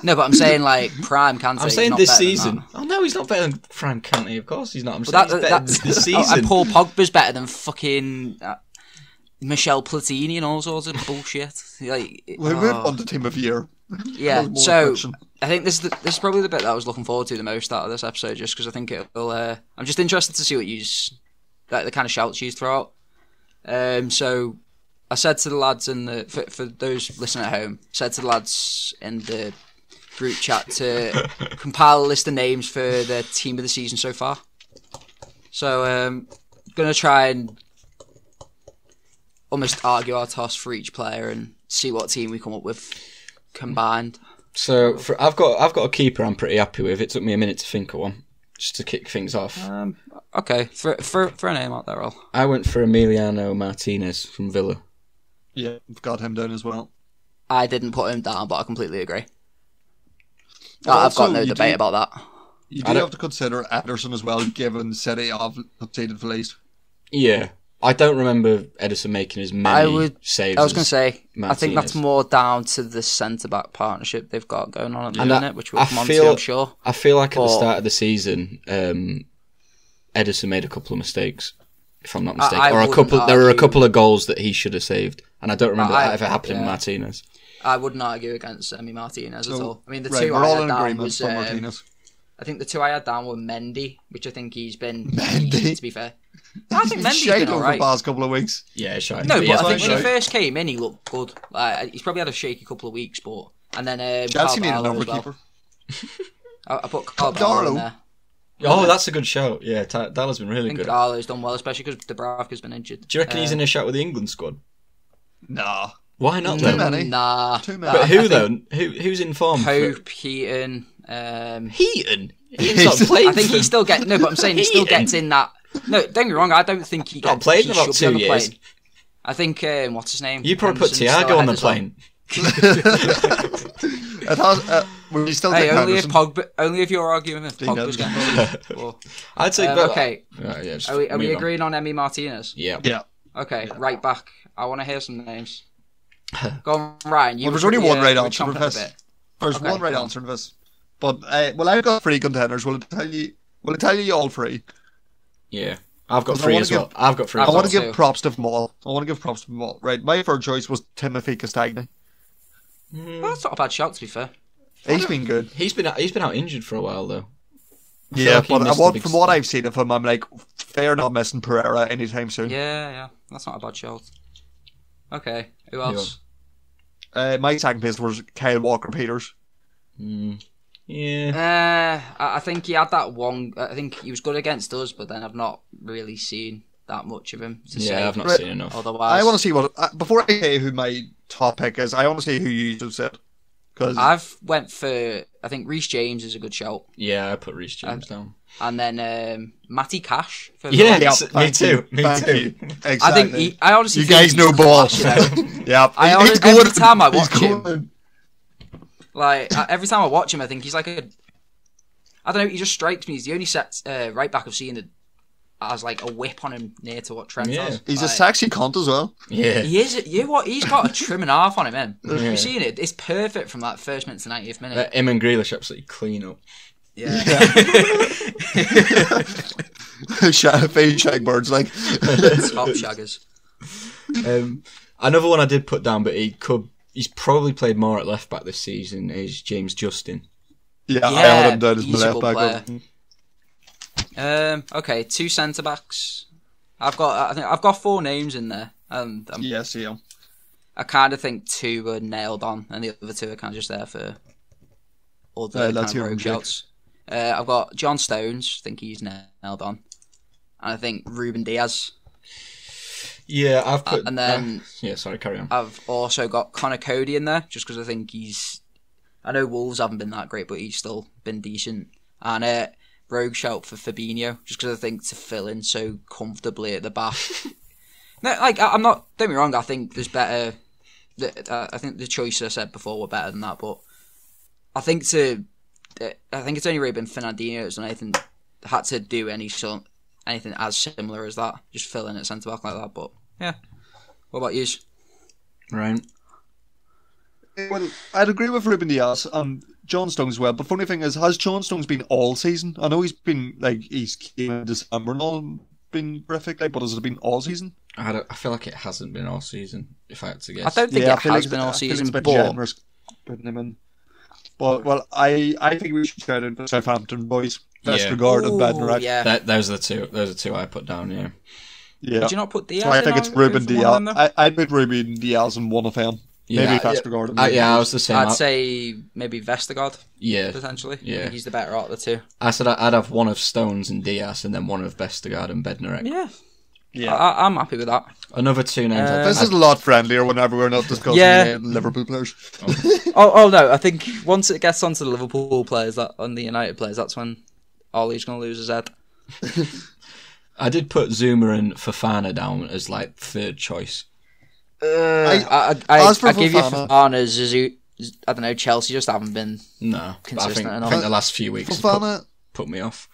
No, but I'm saying like prime Kante. I'm saying this season. Oh no, he's not better than prime Kante. Of course, he's not. I'm saying he's better than this season. And Paul Pogba's better than fucking Michel Platini and all sorts of bullshit. Like, we won the team of year. Yeah, so I think this is probably the bit that I was looking forward to the most out of this episode, just because I think it will. I'm just interested to see what the kind of shouts you throw out. So I said to the lads for those listening at home, said to the lads in the group chat to compile a list of names for the team of the season so far. So gonna try and almost argue our toss for each player and see what team we come up with combined. So I've got a keeper I'm pretty happy with. It took me a minute to think of one, just to kick things off. Okay, throw a name out there, Al. I went for Emiliano Martinez from Villa. Yeah, we've got him down as well. I didn't put him down, but I completely agree. Well, I've got no debate about that. You do have to consider Ederson as well, given City have conceded the least. Yeah. I don't remember Ederson making as many saves. I was going to say, Martinez. I think that's more down to the centre-back partnership they've got going on at the minute, which we'll come on to, I'm sure. I feel like at the start of the season, Ederson made a couple of mistakes, if I'm not mistaken. There were a couple of goals that he should have saved, and I don't remember that ever happening with Martinez. I wouldn't argue against Martinez at all. I mean, the two I had down was Martinez. I think the two I had down were Mendy, which I think he's been decent, to be fair. I think Mendy's been alright. The past couple of weeks. Yeah, sure. No, but I think when he first came in, he looked good. He's probably had a shaky couple of weeks, but and then Chelsea need another keeper. I put Carvalho in there. Oh, that's a good shout. Yeah, Darlow's been really good. Darlow's done well, especially because Dubravka's been injured. Do you reckon he's in a shout with the England squad? Nah. Why not? Too many. Nah. Too many. But who though? Who's in form? Pope, Heaton. Heaton. Heaton's not played. I think he still gets. No, but I'm saying he still gets in that. No, don't get me wrong. I don't think he got played in about 2 years. I think what's his name? You probably put Thiago on the plane. We still only if you're arguing if Pogba's getting. I'd say. Okay. Yeah, are we agreeing on Emi Martinez? Yeah. Yeah. Okay. Right back. I want to hear some names. Go on, Ryan. There's only one right answer for this. There's one right answer to this. But I've got 3 contenders. Will I tell you all 3? Yeah, I've got 3 as well. I've got 3. I want to give props to them all. Right, my third choice was Timothy Castagne. Well, that's not a bad shout, to be fair. He's been good. He's been out injured for a while though. Yeah, but from what I've seen of him, I'm like, they're not missing Pereira anytime soon. Yeah, that's not a bad shout. Okay, who else? My second place was Kyle Walker-Peters. Yeah. I think he had that one. I think he was good against us, but then I've not really seen that much of him to say. I've not seen enough. Otherwise, I want to see before I say who my top pick is. I want to see who you just said. Because I've went for. I think Reece James is a good shout. Yeah, I put Reece James down. And then Matty Cash. For Yeah, me thank too. you, Me thank too. you. Exactly. I think I honestly. You think guys he's know ball. class, you know? Yeah, every time I watch him, going. every time I watch him, I think he's like a. I don't know. He just strikes me. He's the only right back I've seen that has like a whip on him near to what Trent has. He's a sexy cunt as well. Yeah. He is. You know what? He's got a trim and a half on him. Yeah. You've seen it. It's perfect from that first minute to 90th minute. Him and Grealish absolutely clean up. Yeah. Fade shag birds like. Top shaggers. Another one I did put down, but he's probably played more at left back this season, is James Justin. Yeah, I had him down as my he's a left good back. player. Okay, 2 centre backs. I think I've got 4 names in there, and Yes, yeah. I kind of think 2 are nailed on, and the other 2 are kind of just there for other kind of rogue shouts. I've got John Stones. I think he's nailed on, and I think Ruben Diaz. Yeah, I've put. And then sorry, carry on. I've also got Connor Cody in there, just because I think he's. I know Wolves haven't been that great, but he's still been decent. And rogue shout for Fabinho, just because I think to fill in so comfortably at the back. No, I'm not. Don't get me wrong. I think there's better. I think the choices I said before were better than that, but I think it's only really been Fernandinho that's done had to do anything as similar as that, just fill in at centre back like that. But yeah, what about you? Right. Well, I'd agree with Ruben Diaz and John Stones as well. But funny thing is, has John Stones been all season? I know he's been he's came in December and all been terrific, but has it been all season? I feel like it hasn't been all season, if I had to guess. I don't think it has been all season, but putting him in. But I think we should shout out the Southampton boys, Vestergaard and Bednarek. Yeah, those are the two. Those are 2 I put down. Yeah. Yeah. Did you not put Diaz? So I think it's Ruben Diaz. I'd put Ruben Diaz in one of them. Yeah, maybe Vestergaard. I was the same. I'd say maybe Vestergaard. Yeah, potentially. Yeah, I think he's the better out of the 2. I said I'd have one of Stones and Diaz, and then one of Vestergaard and Bednarek. Yeah. I'm happy with that. Another 2 names. This is a lot friendlier whenever we're not discussing Liverpool players. Oh no! I think once it gets onto the Liverpool players and the United players, that's when Ollie's going to lose his head. I did put Zuma and Fofana down as like 3rd choice. I give you Fofana, I don't know, Chelsea just haven't been consistent enough. I think the last few weeks Fofana put me off.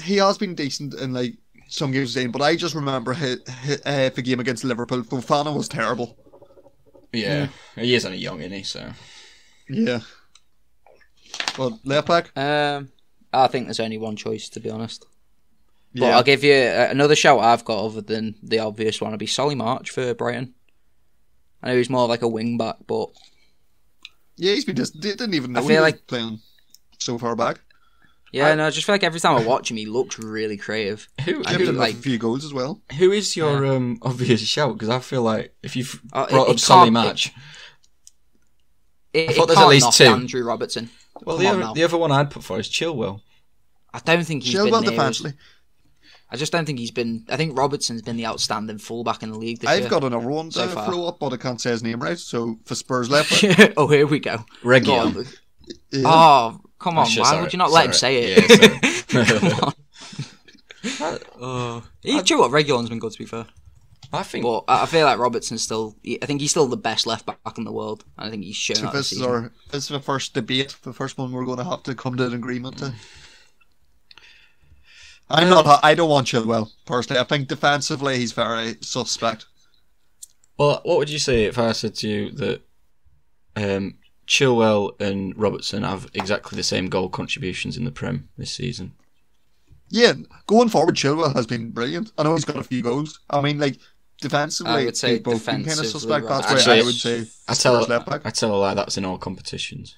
He has been decent in some games, but I just remember the game against Liverpool. Fofana was terrible. Yeah, he is only young, isn't he? So yeah. Well, left back. I think there's only one choice, to be honest. But Yeah. I'll give you another shout I've got other than the obvious one. It'd be Solly March for Brighton. I know he's more like a wing back, but Yeah, he's been just didn't even know I he feel was like- playing so far back. I just feel like every time I watch him, he looks really creative. Who He did a few goals as well. who is your obvious shout? Because I feel like if you've it brought up Solly can't- March, It thought there's can't at least knock 2. Andrew Robertson. well, Come on now. the other one I'd put for is Chilwell. I don't think he's Chilwell been near defensively. I just don't think he's been. I think Robertson's been the outstanding fullback in the league this year. I've got another one so to far. throw up, but I can't say his name right. So for Spurs left back. Oh, here we go. Reguilon. Go on. Yeah. Oh, come on! Shit, Why sorry. would you not let him Sorry. say it? Yeah, Come on. Do you know what? Reguilon's been good, to be fair. I think. But I feel like Robertson's still. I think he's still the best left back in the world. And I think he's shown So that this this season. is the first debate, the first one we're going to have to come to an agreement to. I don't want Chilwell personally. I think defensively he's very suspect. Well, what would you say if I said to you that Chilwell and Robertson have exactly the same goal contributions in the Prem this season? Yeah, going forward, Chilwell has been brilliant. I know he's got a few goals. I mean, defensively, I would say they've both been kind of defensively, suspect. That's right. why I Actually, would say I tell Spurs left back. a lie. That's in all competitions.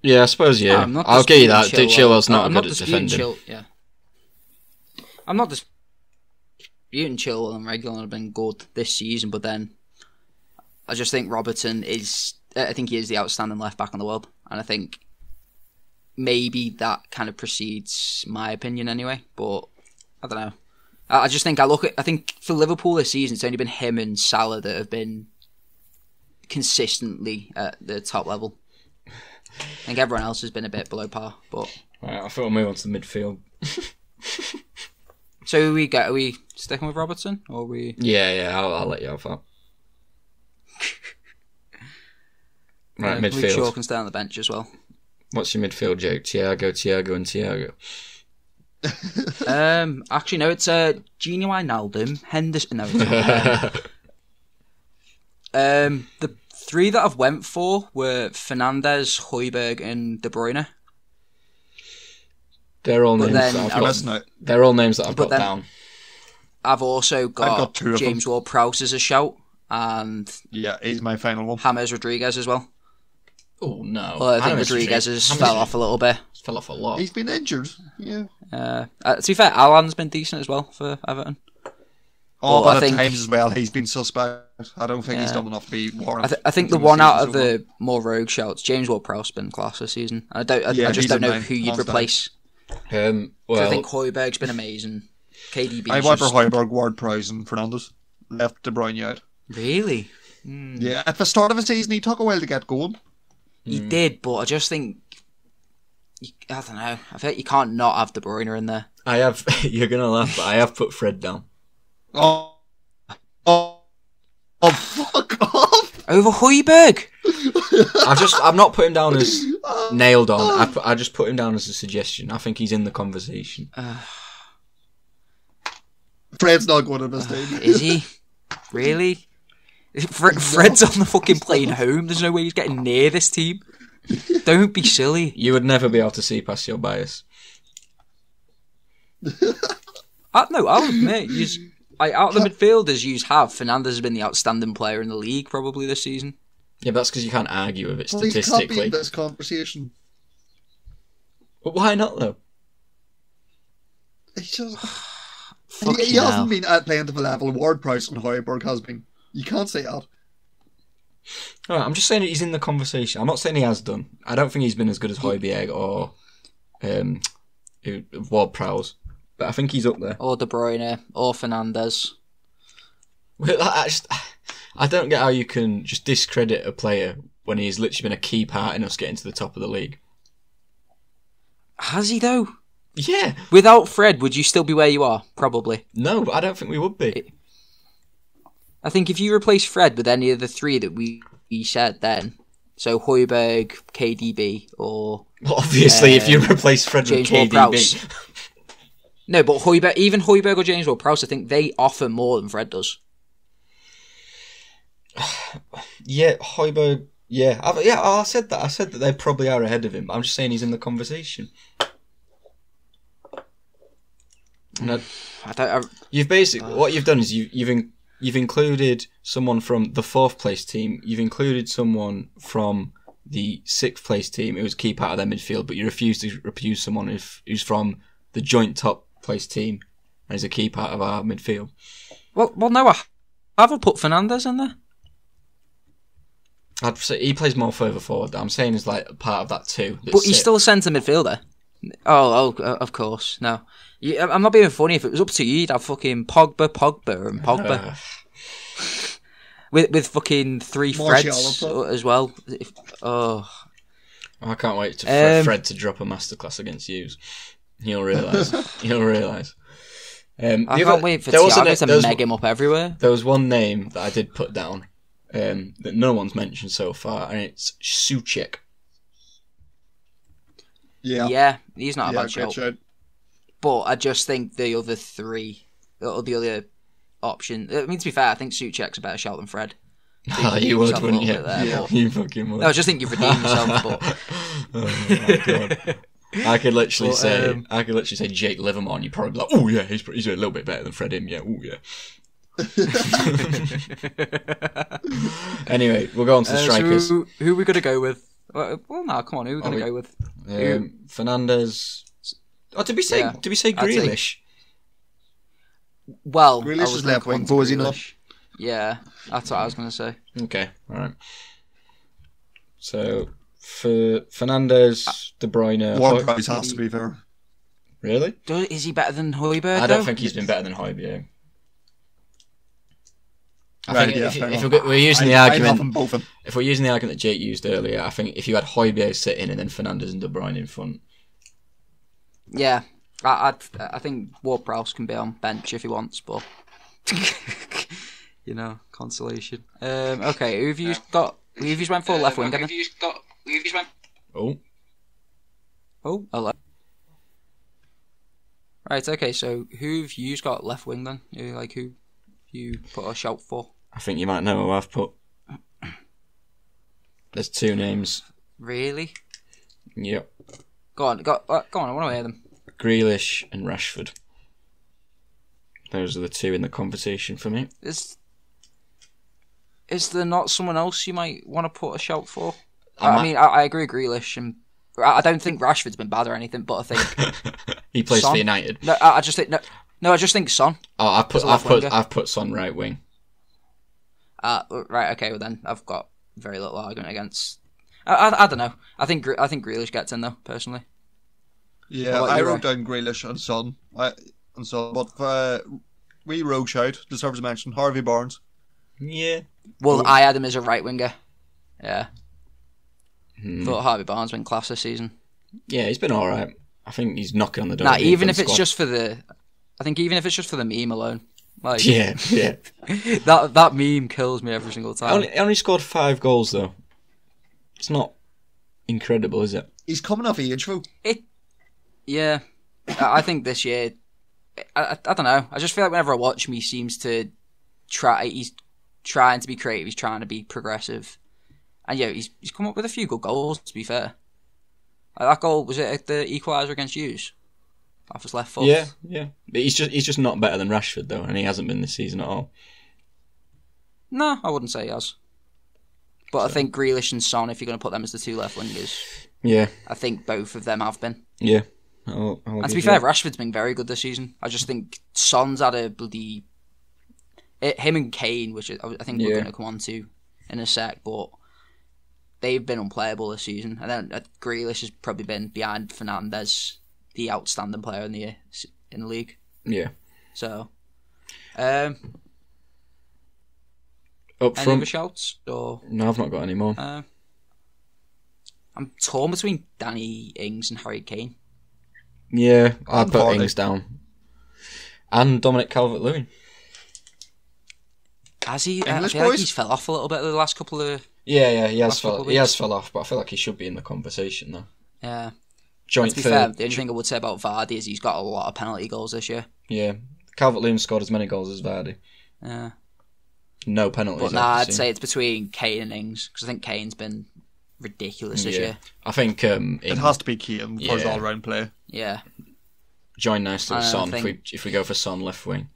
Yeah, I suppose. Yeah, I'm not I'll give you disputing that. Chilwell's not I'm good at disputing defending. I'm not Even Chilwell and Reguilon have been good this season, but then I just think Robertson is. I think he is the outstanding left back in the world, and I think maybe that kind of precedes my opinion anyway. But I don't know. I just think I think for Liverpool this season, it's only been him and Salah that have been consistently at the top level. I think everyone else has been a bit below par. But right, I thought we'll move on to the midfield. So are we sticking with Robertson, or are we? Yeah, I'll let you have that. Right, midfield. Luke Shaw can stay on the bench as well. What's your midfield, Jake? Thiago, and Thiago. Actually, no, it's Gini Wijnaldum, Henderson. No, it's not. The three that I've went for were Fernandes, Højbjerg, and De Bruyne. They're all names that I've got down. I've also got James Ward-Prowse as a shout, and yeah, he's my final one. James Rodriguez as well. Oh no! Well, I think Rodriguez has fell off a little bit. Fell off a lot. He's been injured. Yeah. To be fair, Alan's been decent as well for Everton. Oh, but at times as well, he's been suspect. I don't think he's done enough to be warranted. I think the one out of the more rogue shouts, James Ward-Prowse, been class this season. I just don't know who you'd replace. Well, I think Højbjerg's been amazing. KDB. I went for Højbjerg, Ward-Prowse, and Fernandes. Left De Bruyne out. Really? Yeah, at the start of the season, he took a while to get going. He did, but I just think I don't know. I think you can't not have De Bruyne in there. I have. You're gonna laugh, but I have put Fred down. Oh, fuck off! Over Højbjerg. I'm not putting him down as nailed on. I just put him down as a suggestion. I think he's in the conversation. Fred's not going to this team. Is he? Really? Fred's on the fucking plane home. There's no way he's getting near this team. Don't be silly. You would never be able to see past your bias. No, I'll admit, out of the midfielders you have, Fernandes has been the outstanding player in the league probably this season. Yeah, but that's because you can't argue with it He statistically. can't be in this conversation. But why not, though? He hasn't been at playing to the level Ward-Prowse and Højbjerg has been. You can't say that. Alright, I'm just saying that he's in the conversation. I'm not saying he has done. I don't think he's been as good as Højbjerg or Ward-Prowse. But I think he's up there. Or De Bruyne, or Fernandes. I don't get how you can just discredit a player when he's literally been a key part in us getting to the top of the league. Has he, though? Yeah. Without Fred, would you still be where you are? Probably. No, but I don't think we would be. I think if you replace Fred with any of the three that we said then, so Højbjerg, KDB, or... Well, obviously, if you replace Fred with KDB... No, but even Højbjerg or James Ward-Prowse, I think they offer more than Fred does. Yeah, Højbjerg... Yeah, I said that. I said that they probably are ahead of him. I'm just saying he's in the conversation. You've basically... What you've done is you've included someone from the 4th place team. You've included someone from the 6th place team who was a key part of their midfield, but you refuse to use someone who's from the joint top place team and is a key part of our midfield. Well, no, I haven't put Fernandes in there. I'd say he plays more further forward. I'm saying he's like part of that too. But he's still a centre midfielder. Oh, of course. No. I'm not being funny. If it was up to you, you'd have fucking Pogba, and Pogba. With fucking 3 Freds as well. I can't wait for Fred to drop a masterclass against Hughes. You'll realise. I can't wait for Thiago to meg him up everywhere. There was one name that I did put down that no one's mentioned so far, and it's Souček. Yeah, he's not a bad shout. But I just think the other three, or the other option... I mean, to be fair, I think Souček's a better shout than Fred. You would, wouldn't you? You fucking would. No, I just think you've redeemed yourself, but... Oh, my God. I could literally say Jake Livermore, and you'd probably be like, oh yeah, he's a little bit better than Fred him, yeah, oh yeah. Anyway, we'll go on to the strikers. So who are we going to go with? Well, no, come on, who are we going to go with? Fernandes. Oh, did we say Grealish? Well, Grealish I was is left gonna wing, come on but to is he not? Grealish. Yeah, that's what I was going to say. Okay, all right. So for Fernandes, De Bruyne, Warren Price has to be fair. Really? Is he better than Højbjerg? I don't think he's been better than Højbjerg. I Right, think yeah, if fair enough. we're using the I'd have argument, them both in. if we're using the argument that Jake used earlier, I think if you had Højbjerg sitting and then Fernandes and De Bruyne in front, Yeah, I think Ward-Prowse can be on bench if he wants, but consolation. Okay, who have you got? Who have you went for left wing? oh, Hello. Right. Okay. So who have you got left wing then? Who you put a shout for? I think you might know who I've put. There's two names. Really? Yep. Go on. I want to hear them. Grealish and Rashford. Those are the two in the conversation for me. Is there not someone else you might want to put a shout for? I agree, Grealish, and I don't think Rashford's been bad or anything, but I think he plays Son? for United. No, I just think I just think Son. Oh, I've put Son right wing. Right, okay, well then I've got very little argument against. I don't know. I think Grealish gets in though, personally. Yeah, I wrote down Grealish and Son. But we rogue shout deserves a mention. Harvey Barnes. Yeah. Well, I had him as a right winger. Yeah. Thought Harvey Barnes been class this season. Yeah, he's been all right. I think he's knocking on the door. Nah, even if it's just for the meme alone. Like, yeah. that meme kills me every single time. He only scored 5 goals though. It's not incredible, is it? He's coming off age though. Yeah, I think this year, I don't know. I just feel like whenever I watch him, he seems to he's trying to be creative, he's trying to be progressive. And yeah, he's come up with a few good goals, to be fair. That goal, was it the equaliser against Hughes? Off his left foot? Yeah. But he's just not better than Rashford though, and he hasn't been this season at all. No, I wouldn't say he has. But I think Grealish and Son, if you're going to put them as the two left wingers, yeah, I think both of them have been. Yeah. And to be fair, Rashford's been very good this season. I just think Son's had a bloody... Him and Kane, which I think we're going to come on to in a sec, but they've been unplayable this season. And then Grealish has probably been behind Fernandes, the outstanding player in the league. Yeah. So, up any front, other shouts? Or no, I've not got any more. I'm torn between Danny Ings and Harry Kane. Yeah, I'd put Vardy. Ings down. And Dominic Calvert-Lewin. Has he? I English feel like boys? he's fell off a little bit the last couple of... Yeah, he has couple of fell off, but I feel like he should be in the conversation though. Yeah. Joint To be third. fair, the only thing I would say about Vardy is he's got a lot of penalty goals this year. Yeah, Calvert-Lewin scored as many goals as Vardy. Yeah. No penalties. But I'd say it's between Kane and Ings, because I think Kane's been ridiculous this year. I think It has to be Kane for his Yeah. all-round play. Yeah. join nicely with I Son think- if we go for Son left wing.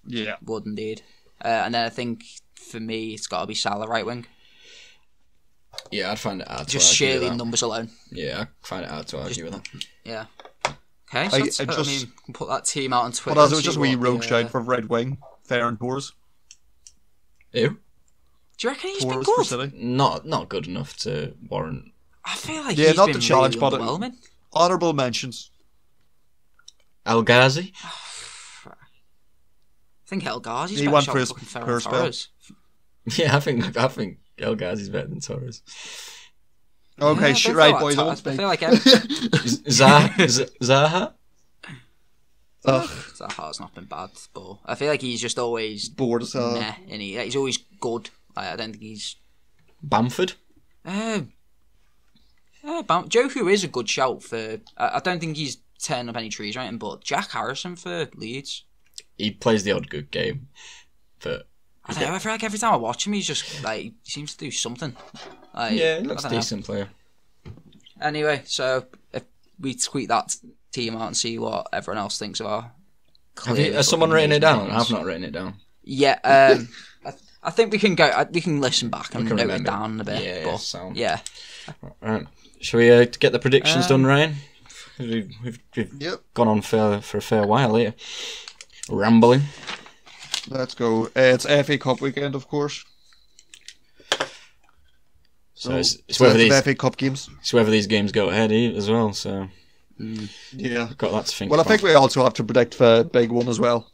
Yeah. Would indeed. And then I think, for me, it's got to be Salah right wing. Yeah, I'd find it hard Just to argue sheerly with that. numbers alone. Yeah, I find it hard to argue with that. Yeah. Okay, so I let's just- we can put that team out on Twitter. But as it and was see just a wee what rogue the, shout for Red Wing, Ferran Torres. Ew. Do you reckon he's been Torres for good? City. Not good enough to warrant. I feel like Yeah, he's not been the challenge, really but underwhelming. Honourable mentions. El Ghazi? I think El Ghazi's He better went shot for than his fucking Ferran first spell. Torres. Yeah, I think El Ghazi's better than Torres. Okay, Yeah, shit, I right, feel boys. I like won't speak. I feel like Zaha? Ugh, Zaha's not been bad, but I feel like he's just always bored as hell. meh, and he's always good. I don't think he's. Bamford? Joku is a good shout for. I don't think he's tearing up any trees or anything, but Jack Harrison for Leeds. He plays the odd good game, but I don't know. I feel like every time I watch him, he's just like he seems to do something. Like, yeah, he looks I a don't know. decent player. Anyway, so if we tweet that team out and see what everyone else thinks of our. Has someone written it down? names. I've not written it down. Yeah, I think we can go. We can listen back and can note it remember. down a bit. Yeah, but, sound. yeah. Right. Shall we get the predictions done, Ryan? We've Yep. gone on for a fair while here. Rambling. Let's go. It's FA Cup weekend, of course. So it's whether these FA Cup games. It's whether these games go ahead as well. So yeah, got that to think. Well, about. I think we also have to predict the big one as well.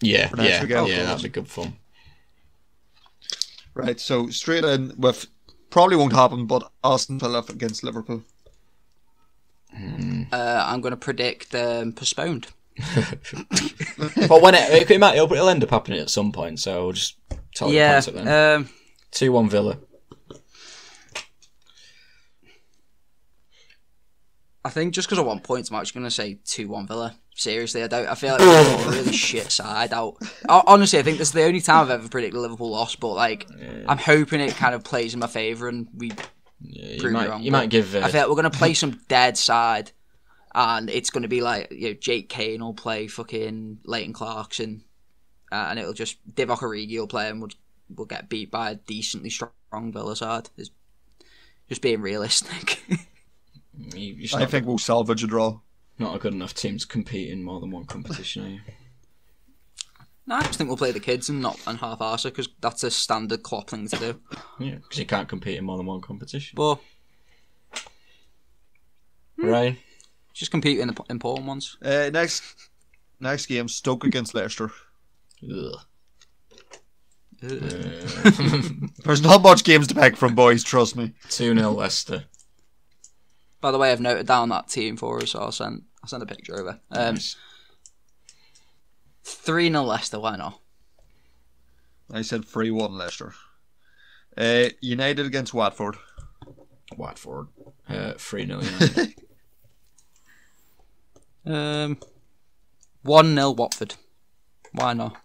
Yeah, weekend, that'd be good fun. Right, so straight in with probably won't happen, but Aston Villa against Liverpool. I'm going to predict postponed. But when it'll end up happening at some point, so we'll just tell you the points up then. 2-1 Villa. I think just because I want points, I'm actually going to say 2-1 Villa. Seriously, I feel like we're a really shit side out. Honestly, I think this is the only time I've ever predicted Liverpool loss, but I'm hoping it kind of plays in my favour and we prove it wrong. You might give. I feel like we're going to play some dead side, and it's going to be like Jake Kane will play fucking Leighton Clarkson, and it'll just Divock Origi will play and we'll get beat by a decently strong Villa side. It's just being realistic. I think we'll salvage a draw. Not a good enough team to compete in more than one competition, are you? No, I just think we'll play the kids and half-arse it, because that's a standard Klopp thing to do. Yeah, because you can't compete in more than one competition. But Ryan? Just compete in the important ones. Next game, Stoke against Leicester. Ugh. There's not much games to pick from, boys, trust me. 2-0 Leicester. By the way, I've noted down that team for us, so I'll send a picture over. Nice. 3-0 Leicester, why not? I said 3-1 Leicester. United against Watford. 3-0 United. 1-0 Watford. Why not?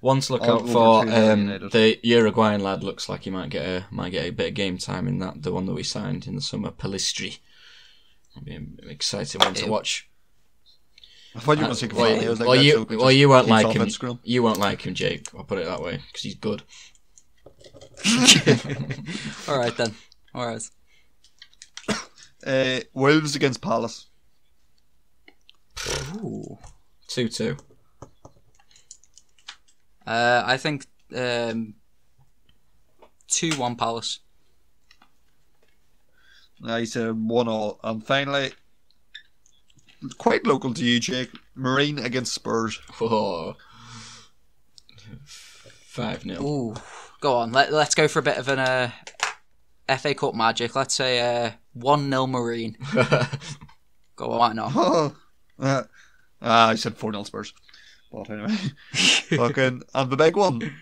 One to look out for. The Uruguayan lad looks like he might get a bit of game time in the one that we signed in the summer, Pellistri. It'll be an exciting one to watch. I thought you were going to say you won't like him. You won't like him, Jake. I'll put it that way because he's good. All right then. All right. Wolves against Palace. 2-2. I think 2-1 Palace. I said 1-1. And finally, quite local to you, Jake, Marine against Spurs. 5-0. Ooh, go on. Let's go for a bit of an FA Cup magic. Let's say 1-0 Marine. Go on, why not? I said 4-0 Spurs. But anyway, and the big one,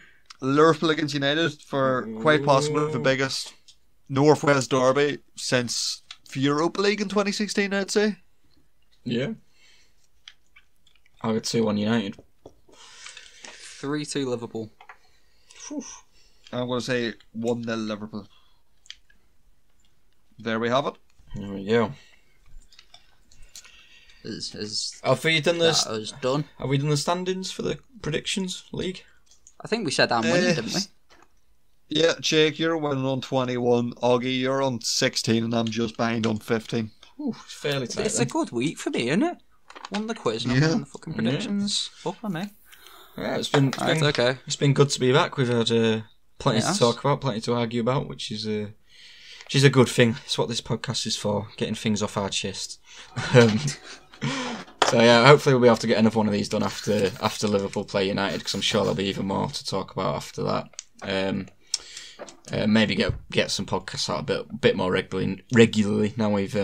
Liverpool against United for quite possibly the biggest Northwest derby since the Europa League in 2016, I'd say. Yeah. I'll go 2-1 United. 3-2 Liverpool. I'm going to say 1-0 Liverpool. There we have it. There we go. Have we done done? Have we done the standings for the predictions league? I think we said I'm winning, didn't we? Yeah, Jake, you're winning on 21. Augie, you're on 16, and I'm just behind on 15. Ooh, it's fairly tight. It's a good week for me, isn't it? Won the quiz and I won the fucking predictions. Up on me. Yeah, it's been okay. It's been good to be back. We've had plenty to talk about, plenty to argue about, which is a good thing. It's what this podcast is for, getting things off our chest. So yeah, hopefully we'll be able to get another one of these done after Liverpool play United, because I'm sure there'll be even more to talk about after that. Maybe get some podcasts out a bit more regularly now we've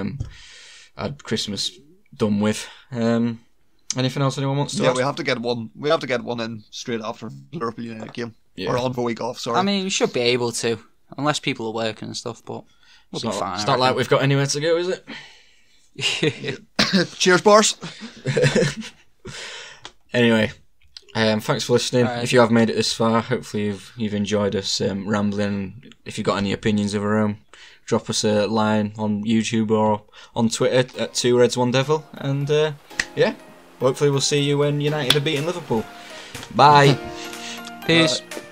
had Christmas done with. Anything else anyone wants to add? We have to get one. We have to get one in straight after Liverpool United game. Yeah. Or on the week off. Sorry. I mean, we should be able to, unless people are working and stuff. But we'll be fine. It's not like we've got anywhere to go, is it? Cheers, Boris. Anyway, thanks for listening. Right. If you have made it this far, hopefully you've enjoyed us rambling. If you've got any opinions of our own, drop us a line on YouTube or on Twitter at 2Reds1Devil. And yeah, hopefully we'll see you when United are beating Liverpool. Bye. Peace. Bye.